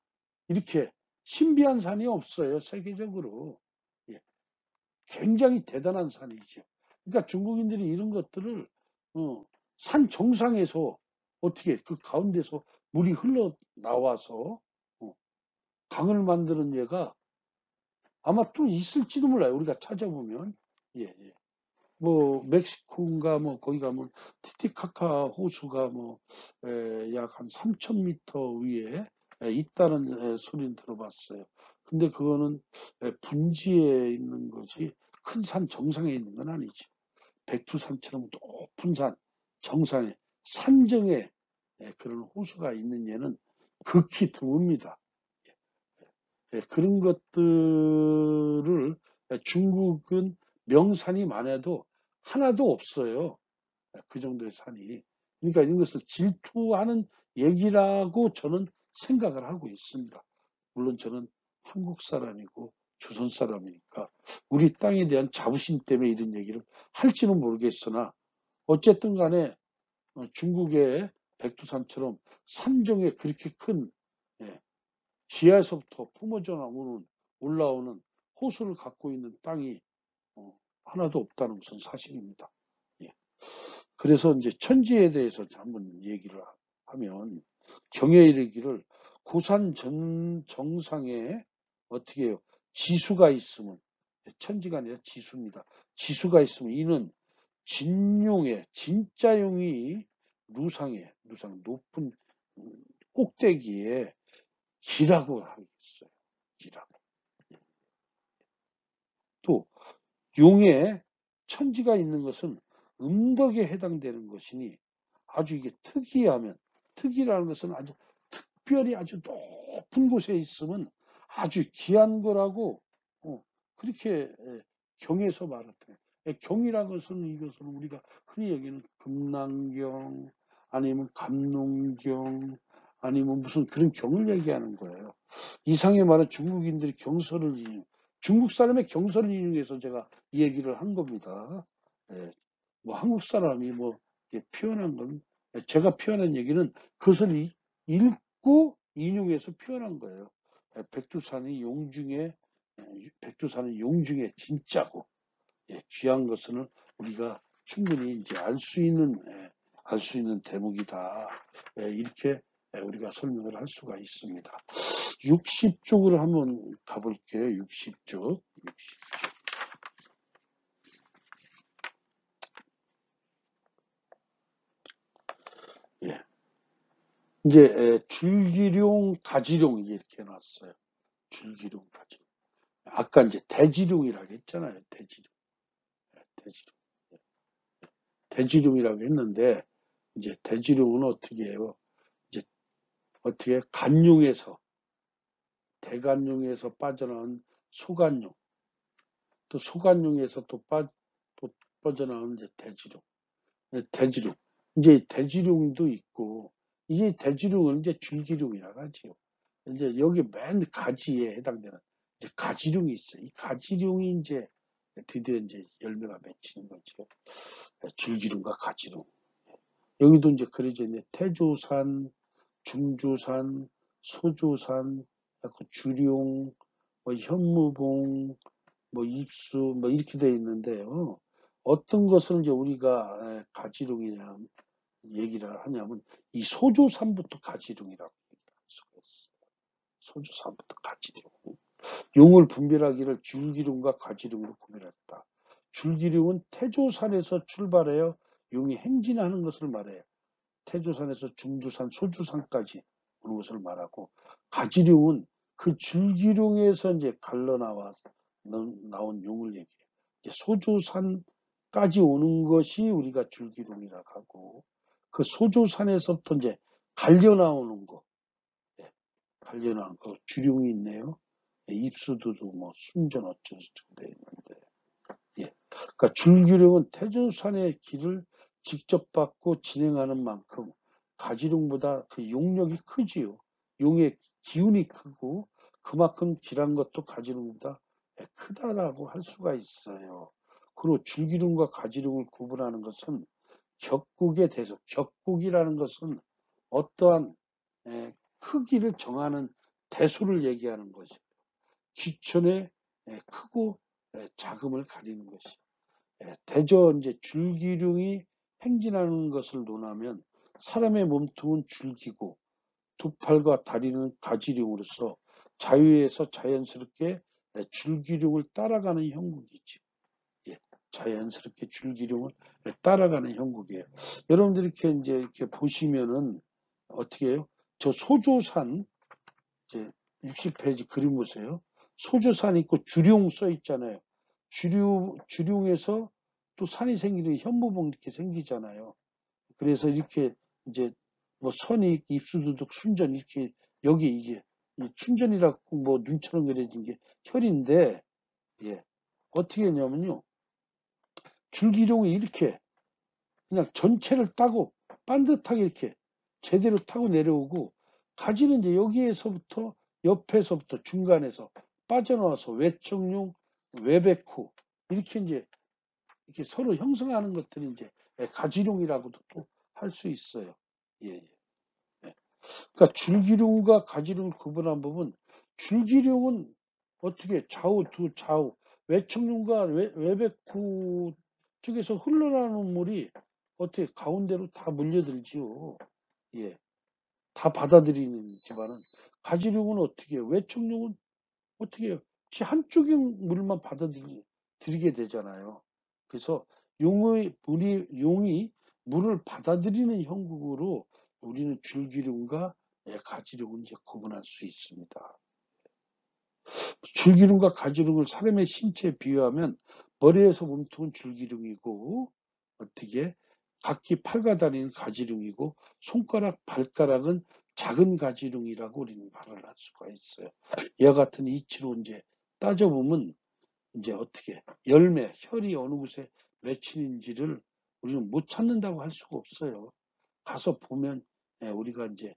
이렇게 신비한 산이 없어요, 세계적으로. 예, 굉장히 대단한 산이죠. 그러니까 중국인들이 이런 것들을 산 정상에서 어떻게 그 가운데서 물이 흘러 나와서 강을 만드는 예가 아마 또 있을지도 몰라요. 우리가 찾아보면. 예, 예. 뭐 멕시코인가 뭐 거기 가면 티티카카 호수가 뭐 약 한 3,000m 위에 있다는 소리는 들어봤어요. 근데 그거는 분지에 있는 거지 큰 산 정상에 있는 건 아니지. 백두산처럼 높은 산 정상에 산정에 그런 호수가 있는 예는 극히 드뭅니다. 그런 것들을 중국은 명산이 많아도 하나도 없어요. 그 정도의 산이. 그러니까 이런 것을 질투하는 얘기라고 저는 생각을 하고 있습니다. 물론 저는 한국 사람이고 조선 사람이니까 우리 땅에 대한 자부심 때문에 이런 얘기를 할지는 모르겠으나 어쨌든 간에 중국의 백두산처럼 산정에 그렇게 큰 예, 지하에서부터 뿜어져 나오는 올라오는 호수를 갖고 있는 땅이 하나도 없다는 것은 사실입니다. 예. 그래서 이제 천지에 대해서 한번 얘기를 하면 경에 이르기를 고산 정상에 어떻게 해요? 지수가 있으면 천지가 아니라 지수입니다. 지수가 있으면 이는 진용에 진짜용이 루상 높은 꼭대기에 기라고 하겠어요. 기라고. 또 용에 천지가 있는 것은 음덕에 해당되는 것이니 아주 이게 특이라는 것은 아주 특별히 아주 높은 곳에 있으면 아주 귀한 거라고 그렇게 경에서 말했대요. 경이라는 것은 이것은 우리가 흔히 여기는 금낭경 아니면 감농경 아니면 무슨 그런 경을 얘기하는 거예요. 이상의 말은 중국인들이 경서를 중국 사람의 경서를 인용해서 제가 이 얘기를 한 겁니다. 예, 뭐 한국 사람이 뭐 표현한 건 제가 표현한 얘기는 그것을 읽고 인용해서 표현한 거예요. 백두산은 용중에 진짜고 귀한 것은 우리가 충분히 이제 알 수 있는 대목이다. 이렇게 우리가 설명을 할 수가 있습니다. 60쪽으로 한번 가볼게요. 60쪽. 예. 이제 줄기룡, 가지룡 이렇게 해놨어요. 줄기룡, 가지룡. 아까 이제 대지룡이라고 했잖아요. 대지룡. 대지룡. 대지룡이라고 했는데 이제 대지룡은 어떻게 해요? 이제 어떻게 간룡에서 대간룡에서 빠져나온 소간룡, 또 소간룡에서 또 빠져나온 이제 대지룡. 대지룡. 이제 대지룡도 있고, 이게 대지룡은 이제 줄기룡이라고 하지요. 이제 여기 맨 가지에 해당되는 이제 가지룡이 있어요. 이 가지룡이 이제 드디어 이제 열매가 맺히는 거죠. 줄기룡과 가지룡. 여기도 이제 그려져 있네. 태조산, 중조산, 소조산, 주룡, 뭐 현무봉, 뭐 입수, 뭐 이렇게 돼 있는데요. 어떤 것을 이제 우리가 가지룡이냐 얘기를 하냐면 이 소주산부터 가지룡이라고 얘기할 수가 있어요. 소주산부터 가지룡. 용을 분별하기를 줄기룡과 가지룡으로 구별했다. 줄기룡은 태조산에서 출발하여 용이 행진하는 것을 말해요. 태조산에서 중주산, 소주산까지 오는 것을 말하고 가지룡은 그 줄기룡에서 이제 갈러 나온 용을 얘기해요. 이제 소주산까지 오는 것이 우리가 줄기룡이라고 하고 그 소주산에서부터 이제 갈려 나오는 거, 관련한 그 주룡이 있네요. 입수도도 뭐 순전 어쩌고저쩌고 돼 있는데. 예. 그러니까 줄기룡은 태조산의 길을 직접 받고 진행하는 만큼 가지룡보다 그 용력이 크지요. 용의 기운이 크고 그만큼 길한 것도 가지룡보다 크다라고 할 수가 있어요. 그리고 줄기룡과 가지룡을 구분하는 것은 격국에 대해서, 격국이라는 것은 어떠한 크기를 정하는 대수를 얘기하는 것이에요. 기촌의 크고 작음을 가리는 것이. 대저 이제 줄기룡이 행진하는 것을 논하면 사람의 몸통은 줄기고 두 팔과 다리는 가지룡으로서 자유에서 자연스럽게 줄기룡을 따라가는 형국이지. 예, 자연스럽게 줄기룡을 따라가는 형국이에요. 여러분들이 이렇게 보시면은 어떻게 해요? 저 소조산 이제 60페이지 그림 보세요. 소조산 있고 주룡 써 있잖아요. 주룡에서 또 산이 생기는 현무봉 이렇게 생기잖아요. 그래서 이렇게 이제 뭐 선이 입수도둑 순전 이렇게 여기 이게 이 춘전이라고 뭐 눈처럼 그려진 게 혈인데 예. 어떻게 했냐면요. 줄기룡이 이렇게 그냥 전체를 따고 반듯하게 이렇게 제대로 타고 내려오고 가지는 이제 여기에서부터 옆에서부터 중간에서 빠져나와서 외척룡, 외백호 이렇게 이제 이렇게 서로 형성하는 것들이 이제 가지룡이라고도 또 할 수 있어요. 예, 예. 예. 그러니까 줄기룡과 가지룡을 구분한 부분, 줄기룡은 어떻게 좌우 두 좌우 외척룡과 외백호 쪽에서 흘러나오는 물이 어떻게 가운데로 다 물려들지요. 예, 다 받아들이는 지만은 가지룡은 어떻게 해요? 외척룡은 어떻게 해요? 한쪽의 물만 받아들이게 되잖아요. 그래서 용이 물을 받아들이는 형국으로 우리는 줄기lum과 가지lum을 이제 구분할 수 있습니다. 줄기lum과 가지lum을 사람의 신체에 비유하면 머리에서 몸통은 줄기lum이고 어떻게 각기 팔과 다리는 가지lum이고 손가락, 발가락은 작은 가지lum이라고 우리는 말을 할 수가 있어요. 이와 같은 이치로 이제 따져보면 이제 어떻게 열매, 혈이 어느 곳에 맺히는지를 우리는 못 찾는다고 할 수가 없어요. 가서 보면 우리가 이제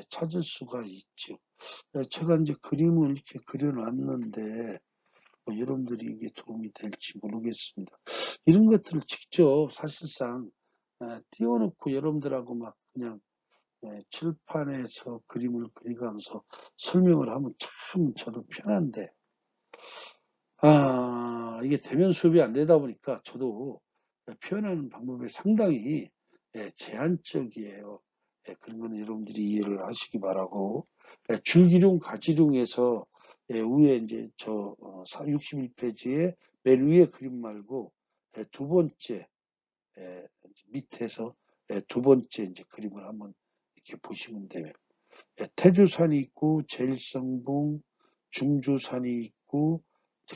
찾을 수가 있죠. 제가 이제 그림을 이렇게 그려놨는데 뭐 여러분들이 이게 도움이 될지 모르겠습니다. 이런 것들을 직접 사실상 띄워놓고 여러분들하고 막 그냥 칠판에서 그림을 그리면서 설명을 하면 참 저도 편한데 이게 대면 수업이 안 되다 보니까 저도 표현하는 방법이 상당히 제한적이에요. 그런 거는 여러분들이 이해를 하시기 바라고. 줄기룡, 가지룡에서 위에 이제 저 61페이지에 맨 위에 그림 말고 두 번째 밑에서 두 번째 이제 그림을 한번 이렇게 보시면 돼요. 태조산이 있고 제일성봉, 중주산이 있고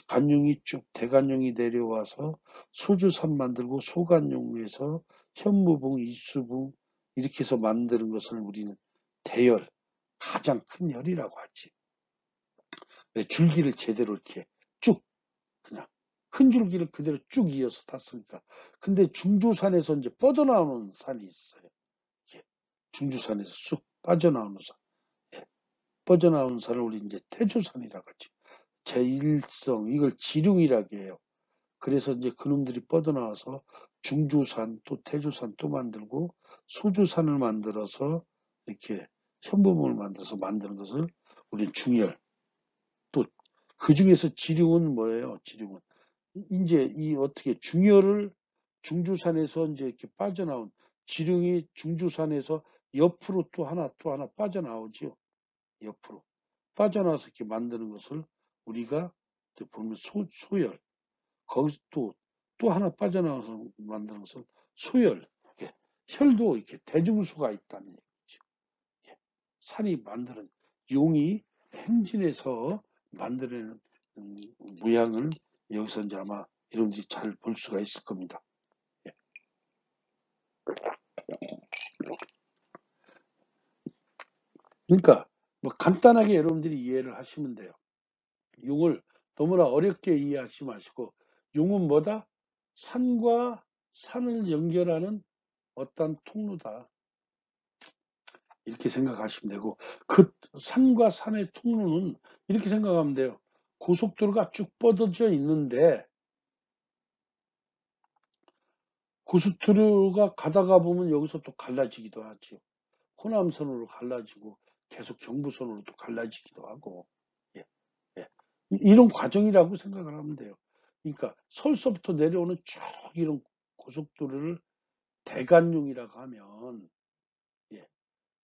간룡이 쭉 대간룡이 내려와서 소주산 만들고 소간룡에서 현무봉, 이수봉 이렇게 해서 만드는 것을 우리는 대열, 가장 큰 열이라고 하지. 줄기를 제대로 이렇게 쭉 그냥 큰 줄기를 그대로 쭉 이어서 탔으니까. 근데 중주산에서 이제 뻗어나오는 산이 있어요. 중주산에서 쑥 빠져나오는 산. 뻗어나오는 산을 우리 이제 태조산이라고 하죠. 제1성 이걸 지룡이라고 해요. 그래서 이제 그놈들이 뻗어나와서 중주산 또 태조산 또 만들고 소주산을 만들어서 이렇게 현무봉을 만들어서 만드는 것을 우리는 중열. 또 그 중에서 지룡은 뭐예요? 지룡은 이제 이 어떻게 중열을 중주산에서 이제 이렇게 빠져나온 지룡이 중주산에서 옆으로 또 하나 빠져나오지요. 옆으로 빠져나와서 이렇게 만드는 것을 우리가 보면 소열. 거기서 또 하나 빠져나와서 만드는 것을 소열. 예. 혈도 이렇게 대중수가 있다는 얘기죠. 예. 산이 만드는 용이 행진해서 만들어내는 모양을 여기서 이제 아마 여러분들이 잘 볼 수가 있을 겁니다. 예. 그러니까 뭐 간단하게 여러분들이 이해를 하시면 돼요. 용을 너무나 어렵게 이해하지 마시고, 용은 뭐다? 산과 산을 연결하는 어떤 통로다. 이렇게 생각하시면 되고, 그 산과 산의 통로는 이렇게 생각하면 돼요. 고속도로가 쭉 뻗어져 있는데, 고속도로가 가다가 보면 여기서 또 갈라지기도 하죠. 호남선으로 갈라지고 계속 경부선으로 또 갈라지기도 하고, 예, 예. 이런 과정이라고 생각을 하면 돼요. 그러니까 서울서부터 내려오는 쭉 이런 고속도로를 대관용이라고 하면, 예,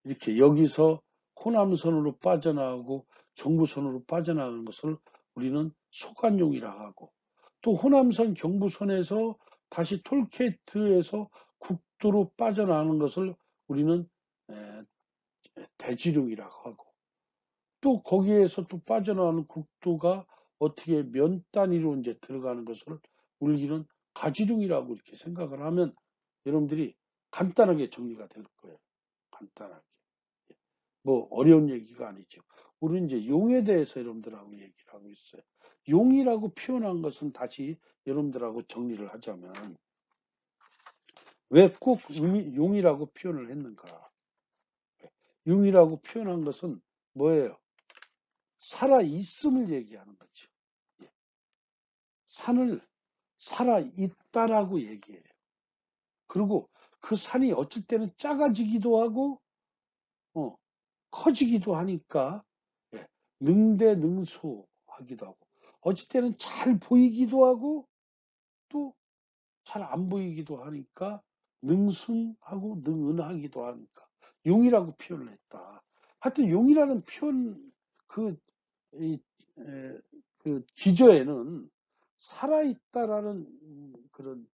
이렇게 여기서 호남선으로 빠져나가고 경부선으로 빠져나가는 것을 우리는 소관용이라고 하고, 또 호남선 경부선에서 다시 톨게이트에서 국도로 빠져나가는 것을 우리는 대지룡이라고 하고, 또 거기에서 또 빠져나가는 국도가 어떻게 면 단위로 이제 들어가는 것을 우리는 가지룡이라고 이렇게 생각을 하면 여러분들이 간단하게 정리가 될 거예요. 간단하게. 뭐 어려운 얘기가 아니죠. 우리는 이제 용에 대해서 여러분들하고 얘기를 하고 있어요. 용이라고 표현한 것은 다시 여러분들하고 정리를 하자면, 왜 꼭 용이라고 표현을 했는가? 용이라고 표현한 것은 뭐예요? 살아 있음을 얘기하는 거죠. 예. 산을 살아 있다라고 얘기해요. 그리고 그 산이 어쩔 때는 작아지기도 하고 커지기도 하니까, 예, 능대능소하기도 하고, 어쩔 때는 잘 보이기도 하고 또 잘 안 보이기도 하니까, 능순하고 능은하기도 하니까 용이라고 표현을 했다. 하여튼 용이라는 표현, 그, 이, 에, 그 기저에는 살아있다라는 그런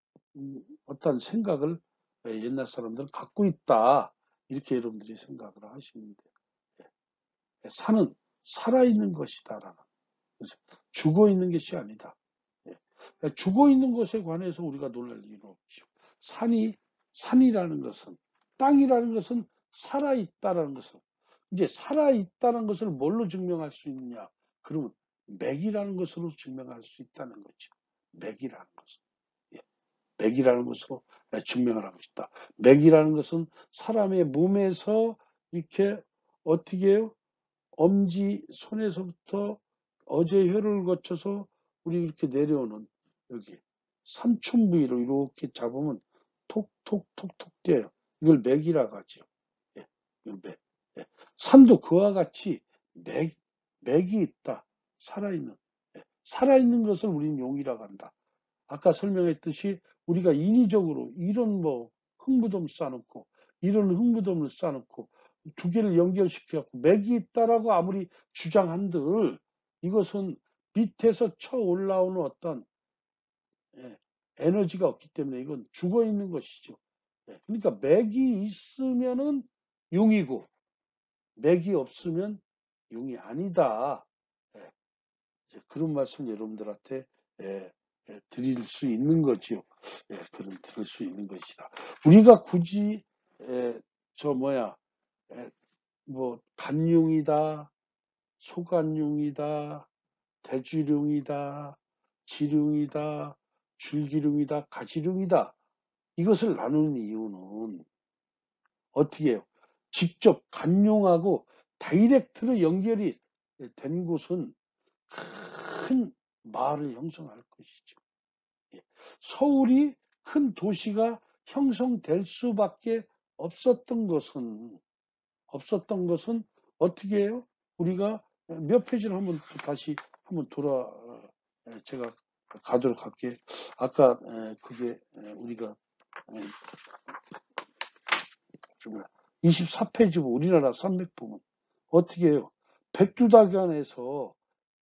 어떤 생각을 옛날 사람들은 갖고 있다. 이렇게 여러분들이 생각을 하시면 돼요. 산은 살아있는 것이다라는, 죽어 있는 것이 아니다. 죽어 있는 것에 관해서 우리가 놀랄 이유는 없죠. 산이라는 것은, 땅이라는 것은 살아있다라는 것은, 이제 살아있다는 것을 뭘로 증명할 수 있느냐? 그러면 맥이라는 것으로 증명할 수 있다는 거죠. 맥이라는 것은. 예, 맥이라는 것으로 증명을 하고 있다. 맥이라는 것은 사람의 몸에서 이렇게 어떻게 해요? 엄지 손에서부터 어제혈을 거쳐서 우리 이렇게 내려오는 여기 삼촌 부위로 이렇게 잡으면 톡톡톡톡 뛰어요. 이걸 맥이라고 하죠. 예, 이걸 맥. 예. 산도 그와 같이 맥이 있다. 살아있는. 예. 살아있는 것을 우리는 용이라고 한다. 아까 설명했듯이 우리가 인위적으로 이런 뭐 흥무덤 쌓아놓고 이런 흥무덤을 쌓아놓고 두 개를 연결시켜 맥이 있다라고 아무리 주장한들, 이것은 밑에서 쳐 올라오는 어떤 에너지가 없기 때문에 이건 죽어 있는 것이죠. 그러니까 맥이 있으면은 용이고 맥이 없으면 용이 아니다. 그런 말씀 여러분들한테 드릴 수 있는 거지요. 그런 들을 수 있는 것이다. 우리가 굳이 저 뭐야 뭐 간용이다, 소간용이다, 대주룡이다, 지룡이다, 줄기룡이다, 가지룡이다, 이것을 나누는 이유는 어떻게 해요? 직접 간용하고 다이렉트로 연결이 된 곳은 큰 마을을 형성할 것이죠. 서울이 큰 도시가 형성될 수밖에 없었던 것은 어떻게 해요? 우리가 몇 페이지를 한번 다시 한번 제가 가도록 할게요. 아까 그게 우리가 24페이지고 우리나라 산맥부문 어떻게 해요? 백두다간에서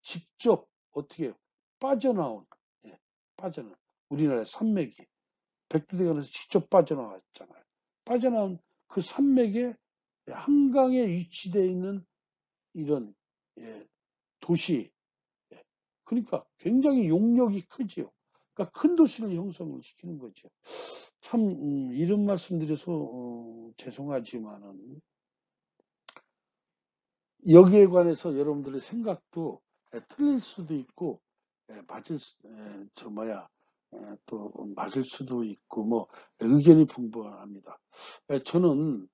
직접 어떻게 해요? 빠져나온 우리나라의 산맥이 백두대간에서 직접 빠져나왔잖아요. 빠져나온 그 산맥에 한강에 위치되어 있는 이런 도시, 그러니까 굉장히 용력이 크지요. 그러니까 큰 도시를 형성을 시키는 거죠. 참 이런 말씀드려서 죄송하지만은 여기에 관해서 여러분들의 생각도 틀릴 수도 있고 맞을 또 맞을 수도 있고 뭐 의견이 분분합니다. 저는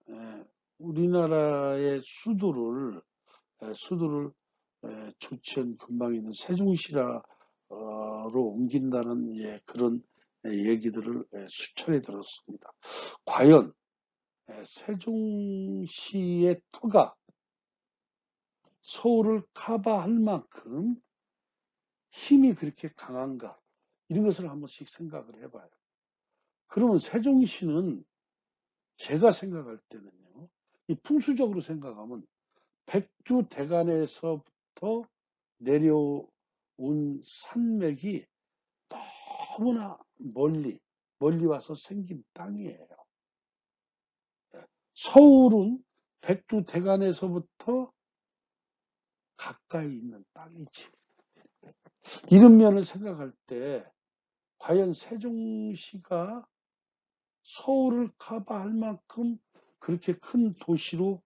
우리나라의 수도를 조천 근방에 있는 세종시로 옮긴다는 그런 얘기들을 수차례 들었습니다. 과연 세종시의 터가 서울을 커버할 만큼 힘이 그렇게 강한가, 이런 것을 한 번씩 생각을 해봐요. 그러면 세종시는 제가 생각할 때는요, 이 풍수적으로 생각하면 백두대간에서부터 내려온 산맥이 너무나 멀리 와서 생긴 땅이에요. 서울은 백두대간에서부터 가까이 있는 땅이지. 이런 면을 생각할 때 과연 세종시가 서울을 커버할 만큼 그렇게 큰 도시로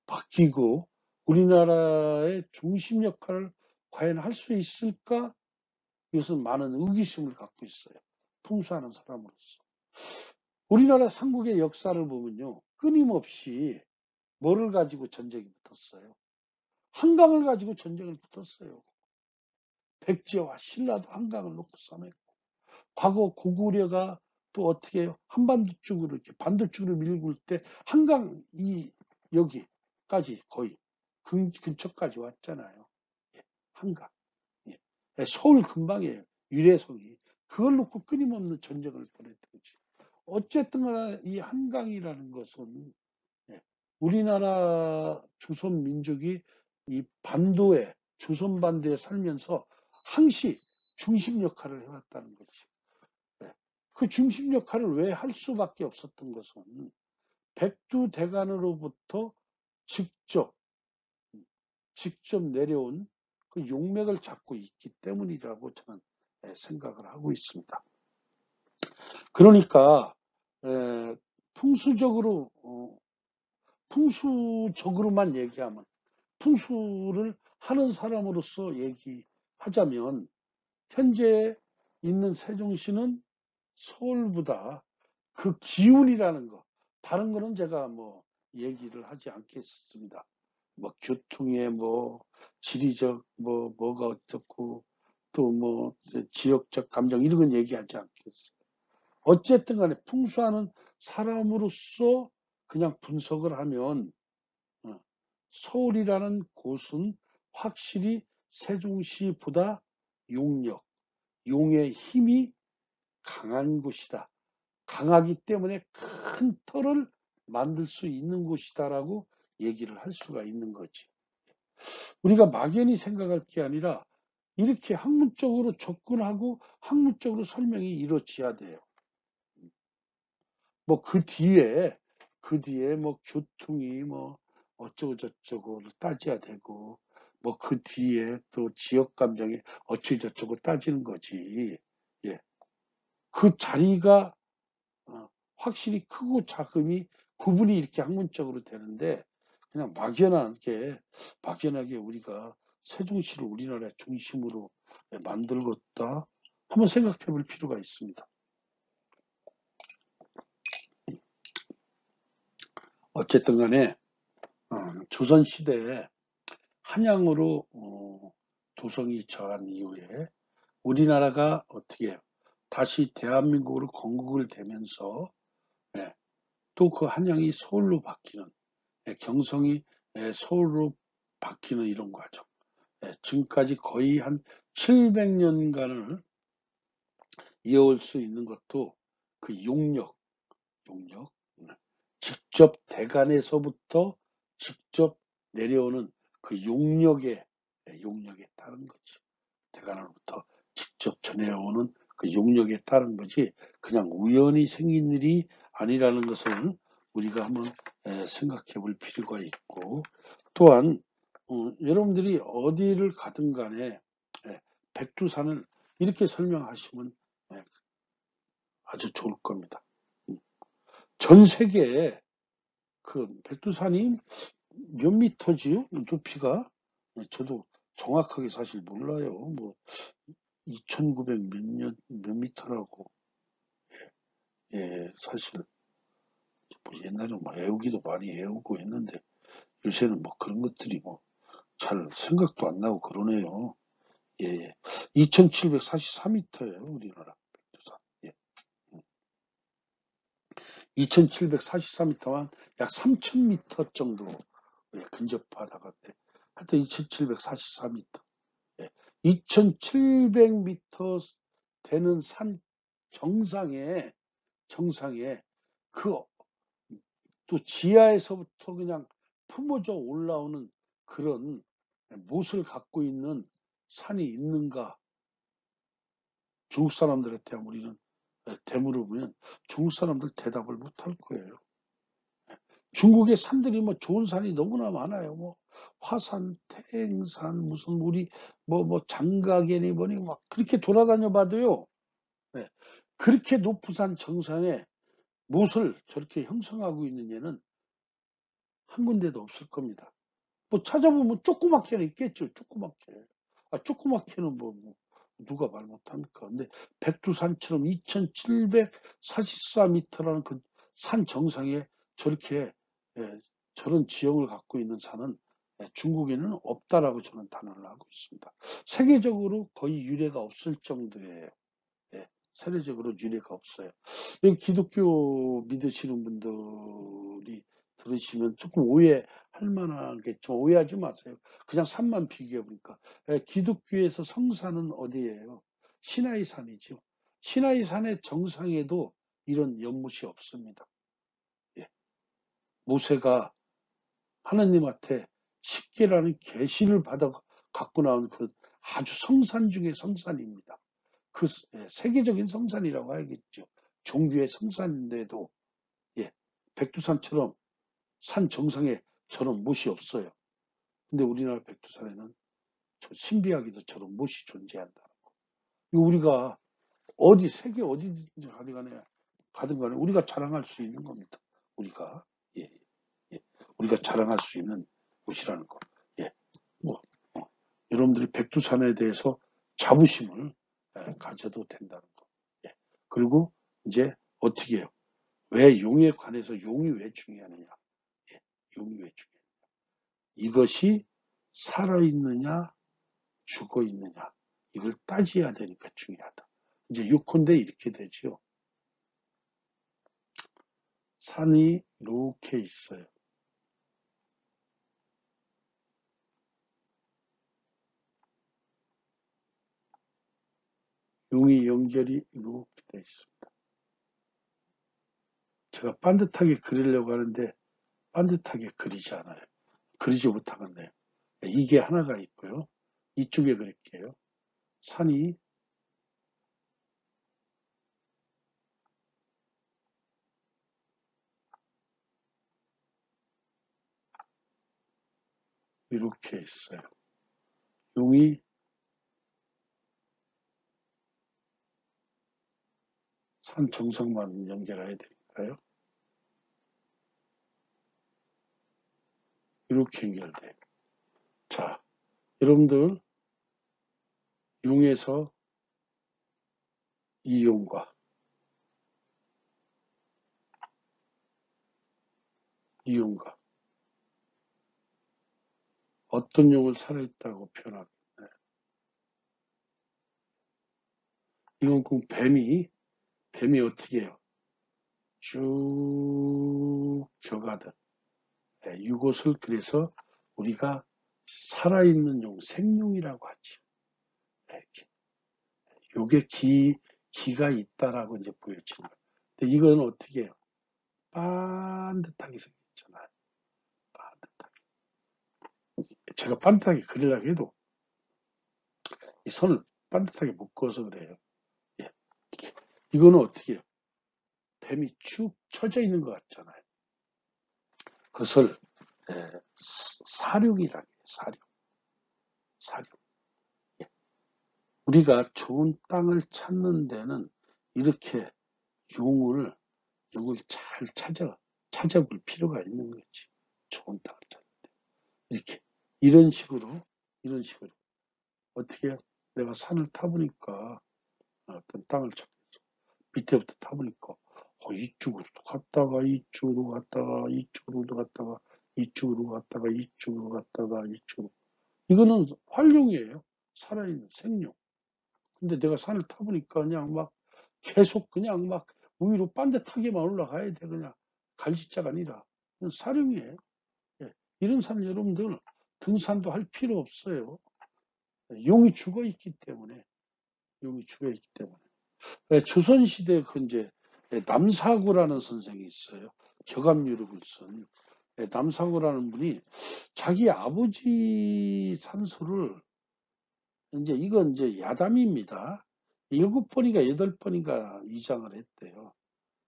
바뀌고 우리나라의 중심 역할을 과연 할 수 있을까? 이것은 많은 의구심을 갖고 있어요. 풍수하는 사람으로서. 우리나라 삼국의 역사를 보면요, 끊임없이 뭐를 가지고 전쟁이 붙었어요? 한강을 가지고 전쟁을 붙었어요. 백제와 신라도 한강을 놓고 싸웠고, 과거 고구려가 또 어떻게 해요? 한반도 쪽으로 이렇게 반도 쪽으로 밀고 올 때 한강 여기까지 거의 근처까지 왔잖아요. 한강. 서울 근방이에요. 유래성이. 그걸 놓고 끊임없는 전쟁을 벌였던 거지. 어쨌든 간에 이 한강이라는 것은 우리나라 조선 민족이 이 반도에, 조선 반도에 살면서 항시 중심 역할을 해왔다는 거지. 그 중심 역할을 왜 할 수밖에 없었던 것은 백두대간으로부터 직접 내려온 그 용맥을 잡고 있기 때문이라고 저는 생각을 하고 있습니다. 그러니까 풍수적으로만 얘기하면, 풍수를 하는 사람으로서 얘기하자면 현재 있는 세종시는 서울보다 그 기운이라는 거, 다른 거는 제가 뭐 얘기를 하지 않겠습니다. 뭐 교통의 뭐 지리적 뭐가 어떻고 또 뭐 지역적 감정 이런 건 얘기하지 않겠어요. 어쨌든 간에 풍수하는 사람으로서 그냥 분석을 하면 서울이라는 곳은 확실히 세종시보다 용의 힘이 강한 곳이다. 강하기 때문에 큰 터를 만들 수 있는 곳이다라고 얘기를 할 수가 있는 거지. 우리가 막연히 생각할 게 아니라 이렇게 학문적으로 접근하고 학문적으로 설명이 이루어져야 돼요. 뭐 그 뒤에 뭐 교통이 뭐 어쩌고 저쩌고를 따져야 되고 뭐 그 뒤에 또 지역 감정이 어쩌고 저쩌고 따지는 거지. 예. 그 자리가 확실히 크고 작음이 구분이 이렇게 학문적으로 되는데 그냥 막연하게 우리가 세종시를 우리나라의 중심으로 만들었다 한번 생각해 볼 필요가 있습니다. 어쨌든 간에 조선시대에 한양으로 도성이 처한 이후에 우리나라가 어떻게 해요? 다시 대한민국으로 건국을 되면서 또 그 한양이 서울로 바뀌는, 경성이 서울로 바뀌는 이런 과정. 지금까지 거의 한 700년간을 이어올 수 있는 것도 그 용역, 직접 대간에서부터 직접 내려오는 그 용역에 따른 거지. 대간으로부터 직접 전해오는 그 용역에 따른 거지, 그냥 우연히 생긴 일이 아니라는 것을 우리가 한번 생각해 볼 필요가 있고, 또한 여러분들이 어디를 가든 간에 백두산을 이렇게 설명하시면 아주 좋을 겁니다. 전 세계에 그 백두산이 몇 미터지요? 높이가? 저도 정확하게 사실 몰라요. 뭐 2,900 몇 미터라고. 예, 사실 뭐 옛날에 뭐 애우기도 많이 애우고 했는데 요새는 뭐 그런 것들이 뭐 잘 생각도 안 나고 그러네요. 예, 예. 2,744m예요, 우리나라 백두산. 예. 2,744m만 약 3,000m 정도 예, 근접하다가 하여튼 2,744m. 예. 2,700m 되는 산 정상에 그 또 지하에서부터 그냥 품어져 올라오는 그런 못을 갖고 있는 산이 있는가? 중국 사람들한테 우리는 되물으면 중국 사람들 대답을 못할 거예요. 중국의 산들이 뭐 좋은 산이 너무나 많아요. 뭐 화산, 태행산, 무슨 우리 뭐 장가계니 뭐니 막 그렇게 돌아다녀 봐도요. 네. 그렇게 높은 산 정상에 못을 저렇게 형성하고 있는 얘는 한 군데도 없을 겁니다. 뭐 찾아보면 조그맣게는 있겠죠. 조그맣게. 조그맣게는 뭐 누가 말 못합니까? 근데 백두산처럼 2,744m라는 그 산 정상에 저렇게 예, 저런 지형을 갖고 있는 산은 중국에는 없다라고 저는 단언을 하고 있습니다. 세계적으로 거의 유례가 없을 정도예요. 예, 세계적으로 유례가 없어요. 여기 기독교 믿으시는 분들이 들으시면 조금 오해할 만하겠죠. 오해하지 마세요. 그냥 산만 비교해 보니까. 기독교에서 성산은 어디예요? 시나이 산이죠. 시나이 산의 정상에도 이런 연못이 없습니다. 예. 모세가 하나님한테 십계라는 계시를 받아 갖고 나온 그 아주 성산 중의 성산입니다. 그 세계적인 성산이라고 하겠죠. 종교의 성산인데도 예, 백두산처럼 산 정상에 저런 못이 없어요. 근데 우리나라 백두산에는 저 신비하게도 저런 못이 존재한다. 우리가 어디 세계 어디든지 가든 간에 우리가 자랑할 수 있는 겁니다. 우리가 예, 예. 우리가 자랑할 수 있는 곳이라는 거. 예. 뭐 여러분들이 백두산에 대해서 자부심을 가져도 된다는 거. 예. 그리고 이제 어떻게 해요? 왜 용에 관해서 용이 왜 중요하느냐? 예. 용이 왜 중요하냐? 이것이 살아있느냐, 죽어있느냐. 이걸 따져야 되니까 중요하다. 이제 요컨대 이렇게 되지요. 산이 이렇게 있어요. 용이 연결이 이렇게 되어 있습니다. 제가 반듯하게 그리려고 하는데 반듯하게 그리지 않아요. 그리지 못하겠네요. 이게 하나가 있고요. 이쪽에 그릴게요. 산이 이렇게 있어요. 용이 산 정상만 연결해야 되니까요. 이렇게 연결돼요. 자, 여러분들 용에서 이 용과 이 용과 어떤 용을 살아있다고 표현하겠나요? 이건 꼭 뱀이 어떻게 해요? 쭉 겨가듯 이것을 그래서 우리가 살아있는 용, 생용이라고 하죠. 이렇게. 요게 기가 있다라고 이제 보여지는 거예요. 근데 이건 어떻게 해요? 반듯하게 생겼잖아요. 반듯하게. 제가 반듯하게 그리려고 해도 이 선을 반듯하게 못 그어서 그래요. 예. 이거는 어떻게 해요? 뱀이 축 처져 있는 것 같잖아요. 그것을 사륙이라고 해요. 사륙. 예. 우리가 좋은 땅을 찾는 데는 이렇게 용을 잘 찾아볼 필요가 있는 거지. 좋은 땅을 찾는 데. 이렇게 이런 식으로 어떻게 내가 산을 타보니까 어떤 땅을 찾겠어. 밑에부터 타보니까 이쪽으로도 갔다가 이쪽으로 갔다가 이쪽으로도 갔다가 이쪽으로 갔다가 이쪽으로 갔다가 이쪽으로. 이거는 활용이에요. 살아있는 생용. 근데 내가 산을 타보니까 그냥 막 계속 그냥 막 위로 반듯하게만 올라가야 돼. 그냥 갈지자가 아니라 사령이에요. 예. 이런 산 여러분들 등산도 할 필요 없어요. 용이 죽어 있기 때문에. 예, 조선시대 그 이제 남사구라는 선생이 있어요. 격암유력을 쓴 남사구라는 분이 자기 아버지 산소를 이건 이제 야담입니다. 7번인가 8번인가 이장을 했대요.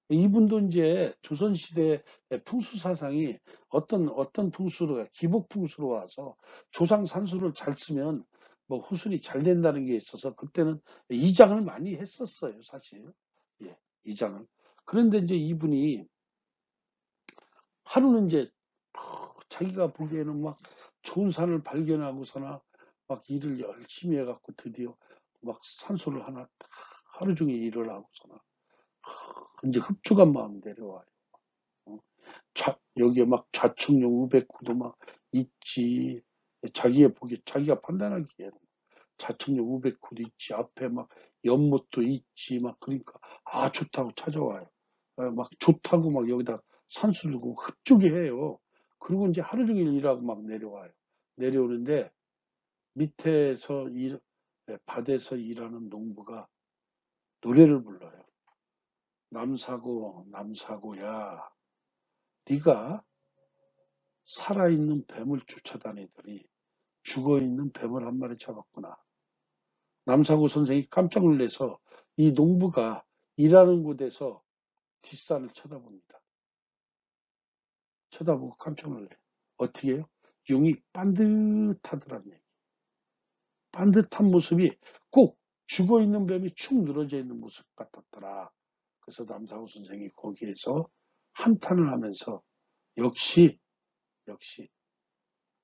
이분도 이제 조선시대 풍수 사상이 어떤 풍수로, 기복 풍수로 와서 조상 산수를 잘 쓰면 뭐 후순이 잘 된다는 게 있어서 그때는 이장을 많이 했었어요, 사실. 예, 이장을. 그런데 이제 이분이 하루는 이제 자기가 보기에는 막 좋은 산을 발견하고서나 막 일을 열심히 해갖고 드디어 막 산소를 하나 딱 하루 종일 일을 하고서나 이제 흡족한 마음 내려와요. 어, 여기에 막 좌측용 우백구도 막 있지. 자기가 판단하기에는 좌측용 우백구도 있지. 앞에 막 연못도 있지. 막 그러니까 좋다고 찾아와요. 막 좋다고 막 여기다 산수 주고 흡족해 해요. 그리고 이제 하루 종일 일하고 막 내려와요. 내려오는데 밑에서 밭에서 일하는 농부가 노래를 불러요. 남사고 남사고야, 네가 살아있는 뱀을 쫓아다니더니 죽어있는 뱀을 한 마리 잡았구나. 남사고 선생이 깜짝 놀라서 이 농부가 일하는 곳에서 뒷산을 쳐다봅니다. 쳐다보고 깜짝 놀래. 어떻게 해요? 용이 반듯하더란 얘기. 반듯한 모습이 꼭 죽어있는 뱀이 축 늘어져 있는 모습 같았더라. 그래서 남사고 선생이 거기에서 한탄을 하면서 역시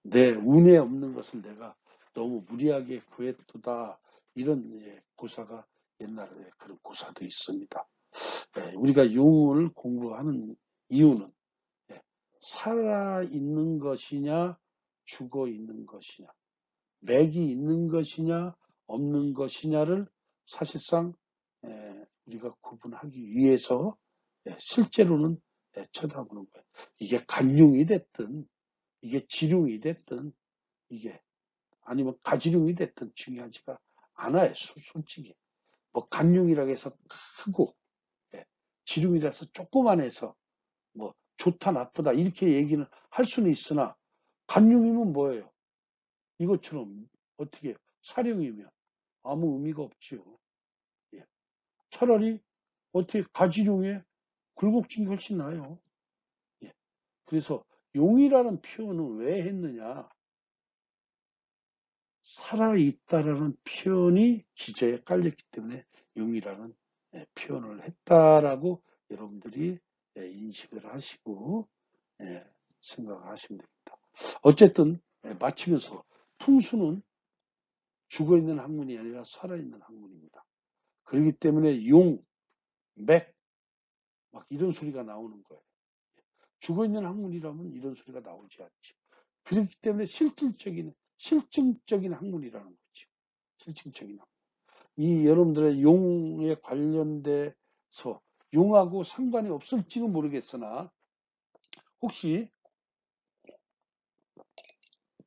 내 운에 없는 것을 내가 너무 무리하게 구했도다. 이런 고사가 옛날에 그런 고사도 있습니다. 우리가 용을 공부하는 이유는 살아있는 것이냐 죽어 있는 것이냐, 맥이 있는 것이냐 없는 것이냐를 사실상 우리가 구분하기 위해서 실제로는 쳐다보는 거예요. 이게 간융이 됐든 이게 지룡이 됐든 이게 아니면 가지룡이 됐든 중요하지가 않아요. 솔직히 뭐 간융이라고 해서 크고 지룡이라서 조그만해서 뭐 좋다 나쁘다 이렇게 얘기는 할 수는 있으나 간융이면 뭐예요? 이것처럼 어떻게 사령이면 아무 의미가 없지요. 예. 차라리 어떻게 가지룡에 굴곡진 게 훨씬 나아요. 예. 그래서 용이라는 표현은 왜 했느냐? 살아있다라는 표현이 기저에 깔렸기 때문에 용이라는 표현을 했다라고 여러분들이 인식을 하시고 생각하시면 됩니다. 어쨌든 마치면서 풍수는 죽어있는 학문이 아니라 살아있는 학문입니다. 그렇기 때문에 용, 맥, 막 이런 소리가 나오는 거예요. 죽어있는 학문이라면 이런 소리가 나오지 않죠. 그렇기 때문에 실증적인 학문이라는 거죠. 실증적인 학문. 이 여러분들의 용에 관련돼서 용하고 상관이 없을지는 모르겠으나 혹시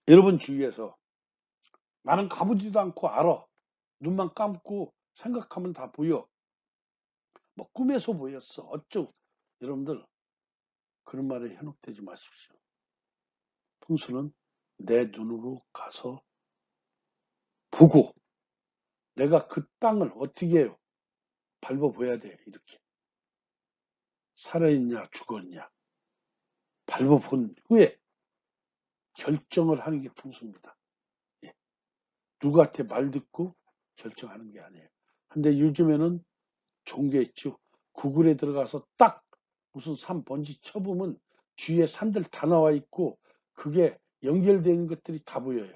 여러분 주위에서 나는 가보지도 않고 알아. 눈만 감고 생각하면 다 보여. 뭐 꿈에서 보였어. 어쩌고. 여러분들 그런 말에 현혹되지 마십시오. 풍수는 내 눈으로 가서 보고 내가 그 땅을 어떻게 해요? 밟아봐야 돼. 이렇게. 살아있냐 죽었냐. 밟아본 후에 결정을 하는 게 풍수입니다. 예. 누구한테 말 듣고 결정하는 게 아니에요. 근데 요즘에는 좋은 게 있죠. 구글에 들어가서 딱 무슨 산 번지 쳐보면 주위에 산들 다 나와 있고 그게 연결되는 것들이 다 보여요.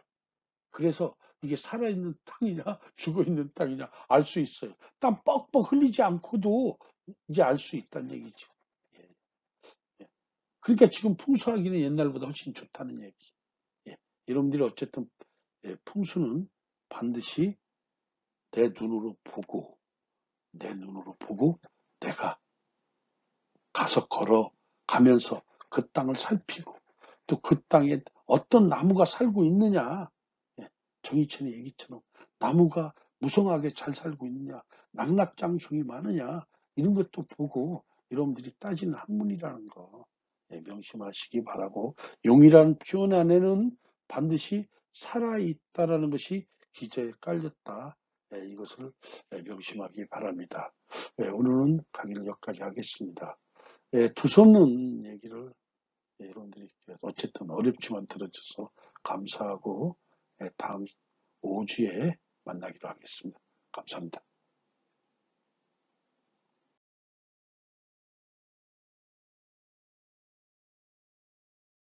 그래서 이게 살아있는 땅이냐 죽어있는 땅이냐 알 수 있어요. 땀 뻑뻑 흘리지 않고도 이제 알 수 있다는 얘기죠. 예, 예. 그러니까 지금 풍수하기는 옛날보다 훨씬 좋다는 얘기. 예. 여러분들이 어쨌든 풍수는 반드시 내 눈으로 보고 내가 가서 걸어가면서 그 땅을 살피고 또 그 땅에 어떤 나무가 살고 있느냐. 예, 정희천의 얘기처럼 나무가 무성하게 잘 살고 있느냐, 낙낙장성이 많으냐 이런 것도 보고 여러분들이 따지는 학문이라는 거 명심하시기 바라고, 용이라는 표현 안에는 반드시 살아있다라는 것이 기저에 깔렸다. 이것을 명심하기 바랍니다. 오늘은 강의를 여기까지 하겠습니다. 두서없는 얘기를 여러분들이 어쨌든 어렵지만 들어줘서 감사하고 다음 5주에 만나기로 하겠습니다. 감사합니다.